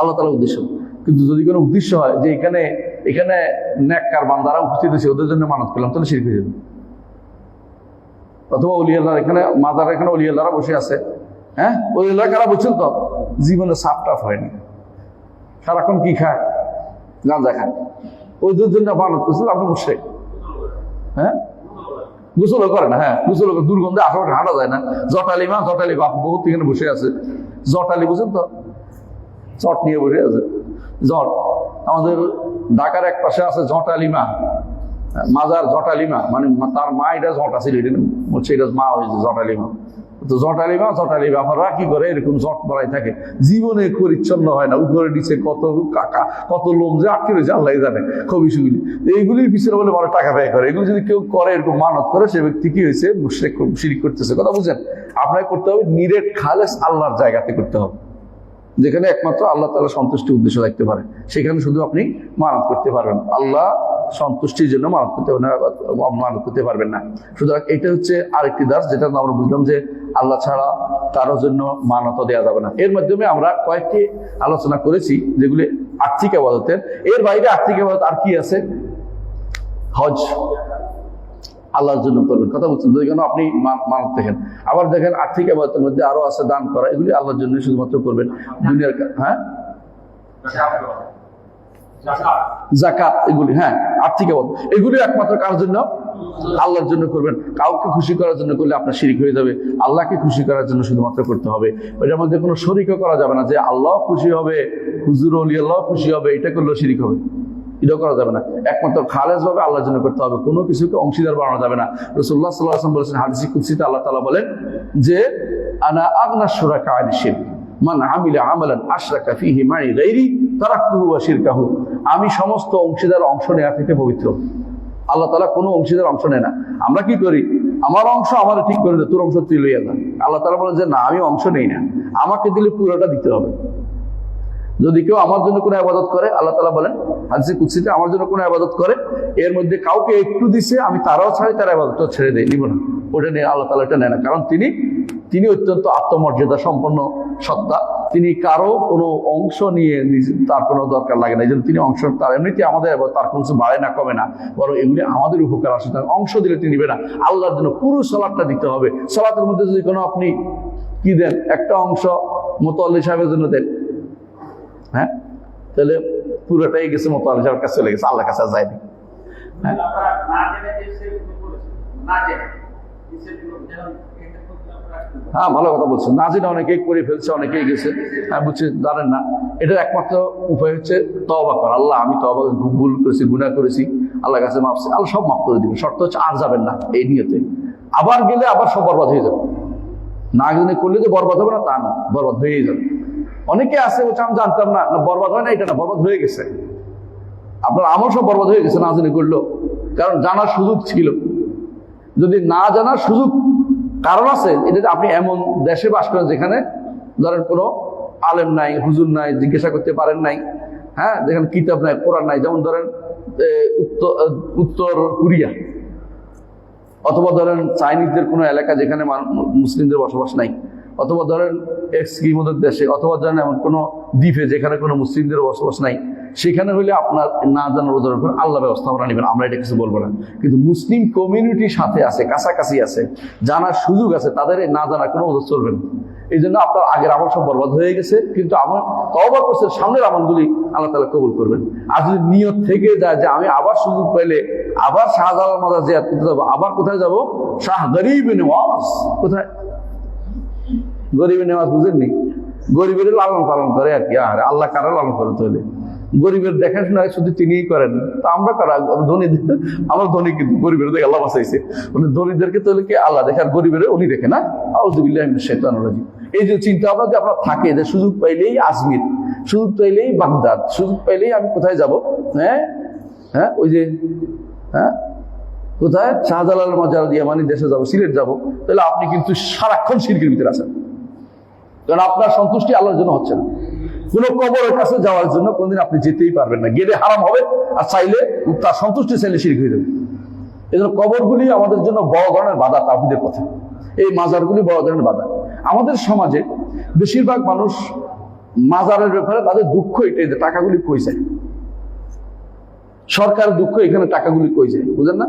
আল্লাহ তাআলার উদ্দেশ্য। কিন্তু যদি কোনো উদ্দেশ্য হয় যে এখানে নেককার বান্দারা উপস্থিত হয়েছে ওদের জন্য মানত করলাম, তাহলে শিরক হয়ে যাবে। অথবা ওলি আল্লাহর এখানে মাজার, এখানে ওলি আল্লাহরা বসে আছে, হ্যাঁ, ওলি আল্লাহ কারা বুঝছেন তো জীবনে সাফ টাফ হয়নি, সারাক্ষণ কি খায়, গাঁজা খায়, ওদের জন্য মানত করছিল, আপনি মুশরিক। হ্যাঁ, গোসলও করে না, হ্যাঁ, গোসল দুর্গন্ধে আশেপাশে হাঁটা যায় না। জটালি বাপ বহুত এখানে বসে আছে, জটালি বুঝেন তো, চট নিয়ে বসে আছে, জট। আমাদের ঢাকার এক পাশে আছে জটালিমা, মাজার জটালিমা, মানে তার মা এটা জট আছে, এটা মা হয়েছে জটালিমা। তো জটালিমা আপনারা কি করে এরকম জট বাড়াই থাকে, জীবনে পরিচ্ছন্ন হয় না, উপরে নিচে কত লোম যে আটকে রয়েছে আল্লাহ জানে, খবিসগুলি এইগুলির পিছনে বলে বড় টাকা ব্যয় করে। এগুলো যদি কেউ করে, এরকম মানত করে, সে ব্যক্তি কি হয়েছে, মুশরিক, শিরক করতেছে। কথা বুঝছেন? আপনাকে করতে হবে নিরেট খালেস আল্লাহর জায়গাতে করতে হবে, যেখানে একমাত্র আল্লাহ তাআলা সন্তুষ্টি উদ্দেশ্য থাকতে পারে, সেখানে শুধু আপনি মানত করতে পারবেন, আল্লাহ সন্তুষ্টির জন্য মানত করতে পারবেন না। সুতরাং এটা হচ্ছে আরেকটি দাস, যেটা আমরা বুঝলাম যে আল্লাহ ছাড়া কারোর জন্য মানত দেওয়া যাবে না। এর মাধ্যমে আমরা কয়েকটি আলোচনা করেছি যেগুলি আর্থিক ইবাদতের। এর বাইরে আর্থিক ইবাদত আর কি আছে? হজ আল্লাহর জন্য করবেন, কথা বলছেন, যদি কেন আপনি মানত দেখেন। আবার দেখেন আর্থিক ইবাদতের মধ্যে আরো আছে দান করা, এগুলি আল্লাহর জন্য শুধুমাত্র করবেন। দুনিয়ার, হ্যাঁ, যাকাত, এগুলি হ্যাঁ আর্থিক ইবাদত, এগুলি একমাত্র কার জন্য? আল্লাহর জন্য করবেন। কাউকে খুশি করার জন্য করলে আপনার শিরক হয়ে যাবে। আল্লাহকে খুশি করার জন্য শুধুমাত্র করতে হবে, এটার মধ্যে কোনো শরীকও করা যাবে না, যে আল্লাহ খুশি হবে, হুজুর ওলি আল্লাহ খুশি হবে, এটা করলেও শিরক হবে, এটাও করা যাবে না। একমাত্র খালেস ভাবে আল্লাহর জন্য করতে হবে, কোনো কিছুকে অংশীদার বানানো যাবে না। রাসূলুল্লাহ সাল্লাল্লাহু আলাইহি ওয়াসাল্লাম বলেছেন হাদিসে কুদসিতে, আল্লাহ তাআলা বলেন যে আনা আগনা শুরাকা আনি শিরক মান আমিলা আমালান আশরাকা ফীহি মাই গায়রি তারাকতুহু ওয়া শিরকাহু। আমি সমস্ত অংশীদার অংশ নেওয়া থেকে পবিত্র। আল্লাহ তাআলা কোনো অংশীদার অংশ নেয় না। আমরা কি করি? আমার অংশ আমার ঠিক করে দে, তোর অংশ তুই লইয়া যা। আল্লাহ তাআলা বলেন যে না, আমি অংশ নেই না, আমাকে দিলে পুরোটা দিতে হবে। যদি কেউ আমার জন্য কোনো ইবাদত করে, আল্লাহ তাআলা বলেন হাদিসে কুদসিতে, আমার জন্য কোনো ইবাদত করে, এর মধ্যে কাউকে একটু দিছে, আমি তারাও ছাড়ি, তার ইবাদতটা ছেড়ে দেই, নিব না, ওটা নিয়ে আল্লাহ তাআলা এটা নেয় না। কারণ তিনি অত্যন্ত আত্মমর্যাদা সম্পন্ন সত্তা, তিনি কারো কোনো অংশ নিয়ে তার কোনো দরকার লাগে না। এই জন্য তিনি অংশ, তার এমনিতে আমাদের তার কোনো কিছু বাড়ে না কমে না, বরং এগুলি আমাদের উপকার আসে। তার অংশ দিলে তিনি নিবে না। আল্লাহর জন্য পুরো সালাতটা দিতে হবে। সালাতের মধ্যে যদি কোনো আপনি কি দেন, একটা অংশ মুতাল্লি সাহেবের জন্য দেন, হ্যাঁ, তাহলে পুরোটাই গেছে মুতাল্লি সাহেবের কাছে চলে গেছে, আল্লাহর কাছে আর যায়নি। হ্যাঁ, হ্যাঁ, ভালো কথা বলছেন। না জেনে অনেকেই করে ফেলছে, অনেকেই গেছে, হ্যাঁ, বুঝছে, জানেন না। এটার একমাত্র উপায় হচ্ছে তওবা করা। আল্লাহ, আমি তওবা, ভুল করেছি, গুনাহ করেছি, আল্লাহর কাছে মাফ, আল্লাহ সব মাফ করে দিবেন। শর্ত হচ্ছে আর যাবেন না এই নিয়তে। আবার গেলে আবার সব বরবাদ হয়ে যাবে। না জেনে করলে যে বরবাদ হবে না তা না, বরবাদ হয়েই যাবে। অনেকে আছে বলছে আমি জানতাম না, বরবাদ হয় না, এটা না, বরবাদ হয়ে গেছে। আপনার আমল সব বরবাদ হয়ে গেছে না জেনে করলো, কারণ জানার সুযোগ ছিল। যদি না জানার সুযোগ কারণ আছে, এটা আপনি এমন দেশে বাস করেন যেখানে ধরেন কোনো আলেম নাই, হুজুর নাই, জিজ্ঞাসা করতে পারেন নাই, হ্যাঁ, যেখানে কিতাব নাই, কোরআন নাই, যেমন ধরেন উত্তর কোরিয়া, অথবা ধরেন চাইনিজদের কোনো এলাকা যেখানে মুসলিমদের বসবাস নাই, অথবা ধরেন এক্সকিমোদের দেশে, অথবা ধরেন এমন কোনো দ্বীপে যেখানে কোনো মুসলিমদের বসবাস নাই, সেখানে হলে আপনার না জানার রোজার উপর আল্লাহ ব্যবস্থাপনা নেবেন, আমরা এটা কিছু বলবো না। কিন্তু মুসলিম কমিউনিটির সাথে আছে, কাছাকাছি আছে, জানার সুযোগ আছে, তাদের এই না জানার কোনো ওজোর চলবে না। এই জন্য আপনার আগের আমল সব বরবাদ হয়ে গেছে, কিন্তু আমার তওবা করছে, সামনের আমলগুলি আল্লাহ তাআলা কবুল করবেন। আর যদি নিয়ত থেকে যায় যে আমি আবার সুযোগ পেলে আবার শাহজালাল মাজার জিয়ারত করতে যাবো, আবার কোথায় যাব? শাহ গরিব নেওয়াজ। কোথায়? গরিবের নেওয়াজ বুঝেননি? গরিবের লালন পালন করে আর কি। আর আল্লাহ কারা লালন করে? তাহলে গরিবের দেখাশোনা শুধু তিনিই করেন, তা আমরা করা ধনী, আমার ধনী কিন্তু গরিবের দেখে আল্লাহ বাঁচাইছে, মানে ধনীদেরকে তাহলে কি আল্লাহ দেখে আর গরিবের উনি দেখে না? আউযুবিল্লাহি মিনাশ শাইতানির রাজিম। এই যে চিন্তা ভাবনা যে আপনার থাকে যে সুযোগ পাইলেই আজমির, সুযোগ পাইলেই বাগদাদ, সুযোগ পাইলেই আমি কোথায় যাব? হ্যাঁ ওই যে কোথায় শাহজালাল মাজার ইয়ামানি দেশে যাবো, সিলেট যাবো, তাহলে আপনি কিন্তু সারাক্ষণ শিরকের ভিতরে আছেন। কারণ আপনার সন্তুষ্টি আল্লাহর জন্য হচ্ছে না। কোন কবরের কাছে যাওয়ার জন্য কোনদিন আপনি যেতেই পারবেন না, গেলে হারাম হবে, আর চাইলে তার সন্তুষ্টি চাইলে শিরক হয়ে যাবে। এই জন্য কবরগুলি আমাদের জন্য বড় ধরনের বাধা তাওহীদের পথে, এই মাজারগুলি বড় ধরনের বাধা। আমাদের সমাজে বেশিরভাগ মানুষ মাজারের ব্যাপারে তাদের দুঃখ এটাই যে টাকাগুলি কই যায়, সরকারের দুঃখ এখানে টাকাগুলি কই যায়, বুঝেন না?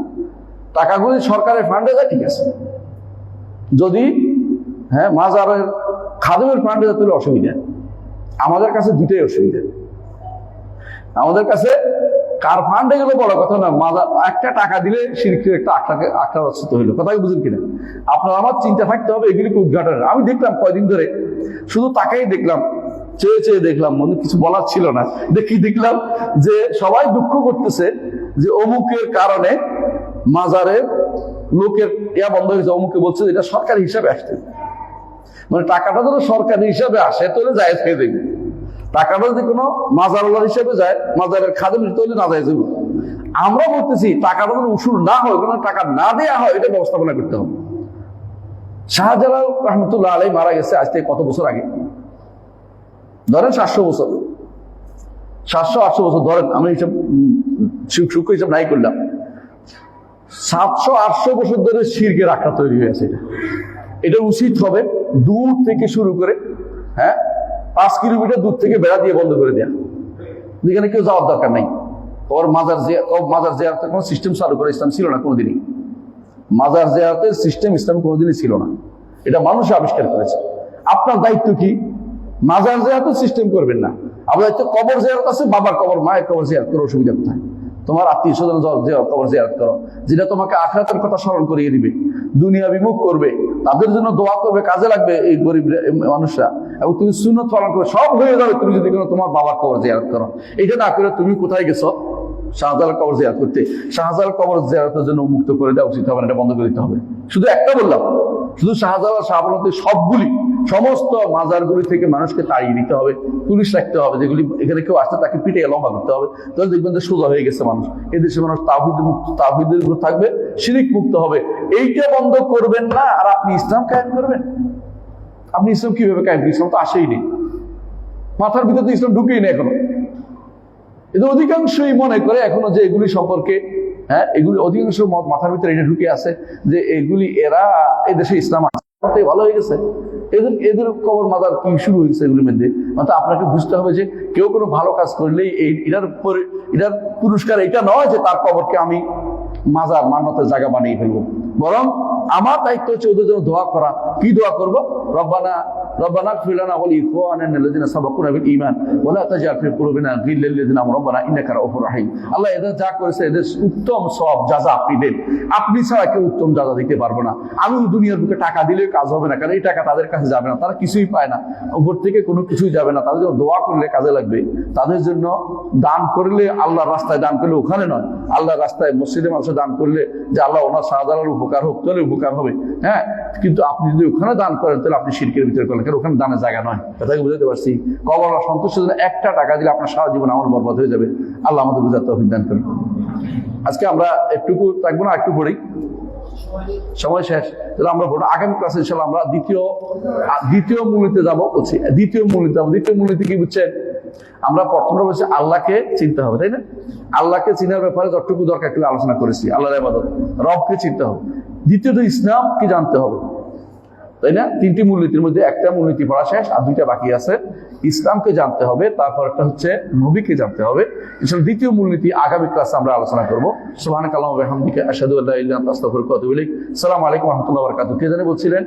টাকাগুলি সরকারের ফান্ডে যায়, ঠিক আছে, যদি মাজারের খাদেমের ফান্ডে যায় তাহলে অসুবিধা। আমাদের কাছে দুটোই অসুবিধা। আমাদের কাছে কার ফান্ডে গেলে বড় কথা না, মাজার একটা টাকা দিলে শিরকের একটা আখড়া রচিত হইলো, কথা বুঝেন কিনা? আপনার আমার চিন্তা থাকতে হবে এগুলিকে উদ্ঘাটনের। আমি দেখলাম কয়দিন ধরে শুধু তাকেই দেখলাম, চেয়ে চেয়ে দেখলাম, মনে কিছু বলার ছিল না, দেখলাম যে সবাই দুঃখ করতেছে যে অমুকের কারণে মাজারের লোকের বন্ধ হয়েছে, অমুকে বলছে এটা সরকারি হিসাবে আসছে, মানে টাকাটা যদি সরকারি হিসাবে আসে তাহলে জায়েজ হয়ে দেখবে, টাকাটা যদি কোনো মাজারওয়ালার হিসাবে যায়, মাজারের খাদেম তাহলে না জায়েজ হবে। আমরা বলতেছি টাকাটা যদি উসুল না হয়, কোনো টাকা না দেওয়া হয়, এটা ব্যবস্থাপনা করতে হবে। শাহজালাল রহমতুল্লাহ আলাইহি মারা গেছে আজ থেকে কত বছর আগে? ধরেন 700 বছর, 700-800 বছর ধরেন, আমি হিসাব সূক্ষ্ম হিসাব নাই করলাম, 700-800 বছর ধরে শিরকের আখড়া তৈরি হয়েছে। এটা উচিত হবে দূর থেকে শুরু করে 5 কিলোমিটার দূর থেকে বেড়া দিয়ে বন্ধ করে দেয়া, যেখানে কেউ যাওয়ার দরকার নাই। ওর মাজার জিয়ারতের কোনো সিস্টেম চালু করে ইসলাম ছিল না কোনোদিনই। মাজার জিয়ারতের সিস্টেম ইসলাম কোনোদিনই ছিল না, এটা মানুষ আবিষ্কার করেছে। আপনার দায়িত্ব কি? মাজার জিয়ারতের সিস্টেম করবেন না। আপনার দায়িত্ব কবর জিয়ারত আছে, বাবার কবর, মায়ের কবর জিয়ারত করে অসুবিধা কোথায়? তোমার আত্মীয় স্বজন কবর জিয়ারত করো, যেটা তোমাকে আখিরাতের কথা স্মরণ করিয়ে দিবে, দুনিয়া বিমুখ করবে, তাদের জন্য দোয়া করবে, কাজে লাগবে এই গরিব মানুষরা, এবং তুমি সুন্নত পালন করবে, সব হয়ে যাবে তুমি যদি কোনো তোমার বাবার কবর জিয়ারত করো। এটা না করে তুমি কোথায় গেছো? শাহজালাল কবর জিয়ারত করতে। শাহজালাল কবর জিয়ারতের জন্য মুক্ত করে দেওয়া উচিত হবে না, এটা বন্ধ করে দিতে হবে। শুধু একটা বললাম, শুধু শাহজালাল শাহবলতের সবগুলি সমস্ত মাজারগুলি থেকে মানুষকে তাড়িয়ে দিতে হবে, পুলিশ রাখতে হবে, যেগুলি এখানে কেউ আসতে তাকে পিটিয়ে লম্বা করতে হবে, তাহলে দেখবেন যে সোজা হয়ে গেছে মানুষ। এদেশে মানুষ তাওহীদের উপর থাকবে, শিরক মুক্ত হবে। এইটা বন্ধ করবেন না আর আপনি ইসলাম কায়েম করবেন। আপনি ইসলাম কিভাবে কায়েম? ইসলাম তো আসেই নেই, মাথার ভিতরে তো ইসলাম ঢুকেই নেই এখনো। এদের অধিকাংশই মনে করে এখনো যে এগুলি সম্পর্কে, এগুলি অধিকাংশ মাথার ভিতরে এটা ঢুকে আছে যে এগুলি এরা এদেশে ইসলাম আছে, ভালো হয়ে গেছে, এদের কবর মাজার কি শুরু হয়েছে এগুলির মধ্যে। মানে আপনাকে বুঝতে হবে যে কেউ কোনো ভালো কাজ করলেই এটার পুরস্কার এটা নয় যে তার কবরকে আমি মাজার মান্যতের জায়গা বানিয়ে ফেলবো, বরং আমার দায়িত্ব হচ্ছে ওদের জন্য দোয়া করা। কি দোয়া করবো? রব্বানা ইগফির লানা ওয়া লিইখওয়ানিনা আল্লাযিনা সাবাকুনা বিল ঈমান ওয়া লা তাজআল ফি কুলুবিনা গিল্লাল লিল্লাযিনা আমানু রব্বানা ইন্নাকা রাউফুর রাহিম। আল্লাহ এদের যা করেছে এদের উত্তম সওয়াব জাযা আপনি দেন, আপনি ছাড়া কেউ উত্তম জাযা দিতে পারবো না। আমি দুনিয়ার বুকে টাকা দিলে কাজ হবে না, কারণ এই টাকা তাদের কাছে যাবে না, তারা কিছুই পায় না, উপর থেকে কোনো কিছুই যাবে না। তাদের জন্য দোয়া করলে কাজে লাগবে, তাদের জন্য দান করলে, আল্লাহর রাস্তায় দান করলে ওখানে নয়, আল্লাহর রাস্তায় মসজিদে মানুষের দান করলে যে আল্লাহ ওনার শাহজালাল উপকার হোক, তাহলে উপকার হবে। কিন্তু আপনি যদি ওখানে দান করেন তাহলে আপনি শিরকের ভিতরে করলেন, কারণ ওখানে দানের জায়গা নয়। কথাকে বুঝাতে পারছি? কবর সন্তুষ্টের জন্য একটা টাকা দিলে আপনার সারা জীবন আমল বরবাদ হয়ে যাবে। আল্লাহ আমাদের বুঝাতে তৌফিক দান করেন। আজকে আমরা একটুকু থাকবো না, একটু পড়ি, সময় শেষ। তাহলে আমরা আগামী ক্লাসে ইনশাআল্লাহ আমরা দ্বিতীয় মূলনীতিতে যাবো। দ্বিতীয় মূলনীতি কি বুঝছেন? আমরা প্রথমে বলছি আল্লাহকে চিনতে হবে, তাই না? আল্লাহকে চিনার ব্যাপারে যতটুকু দরকার একটু আলোচনা করেছি, আল্লাহর ইবাদত, রবকে চিনতে হবে। দ্বিতীয়ত ইসলাম কি জানতে হবে, তাই না? তিনটি মূলনীতির মধ্যে একটা মূলনীতি পড়া শেষ, আর দুইটা বাকি আছে। ইসলামকে জানতে হবে, তারপর একটা হচ্ছে নবীকে জানতে হবে। ইনশাআল্লাহ দ্বিতীয় মূলনীতি আগামী ক্লাসে আমরা আলোচনা করবো। সুবহানাকাল্লাহু ওয়া বিহামদিকা আশহাদু আল্লা ইলাহা ইল্লা আনতা আস্তাগফিরুকা ওয়া আতুবু ইলাইক। আসসালামু আলাইকুম ওয়া রাহমাতুল্লাহি ওয়া বারাকাতুহু। কে জানে বলছিলেন?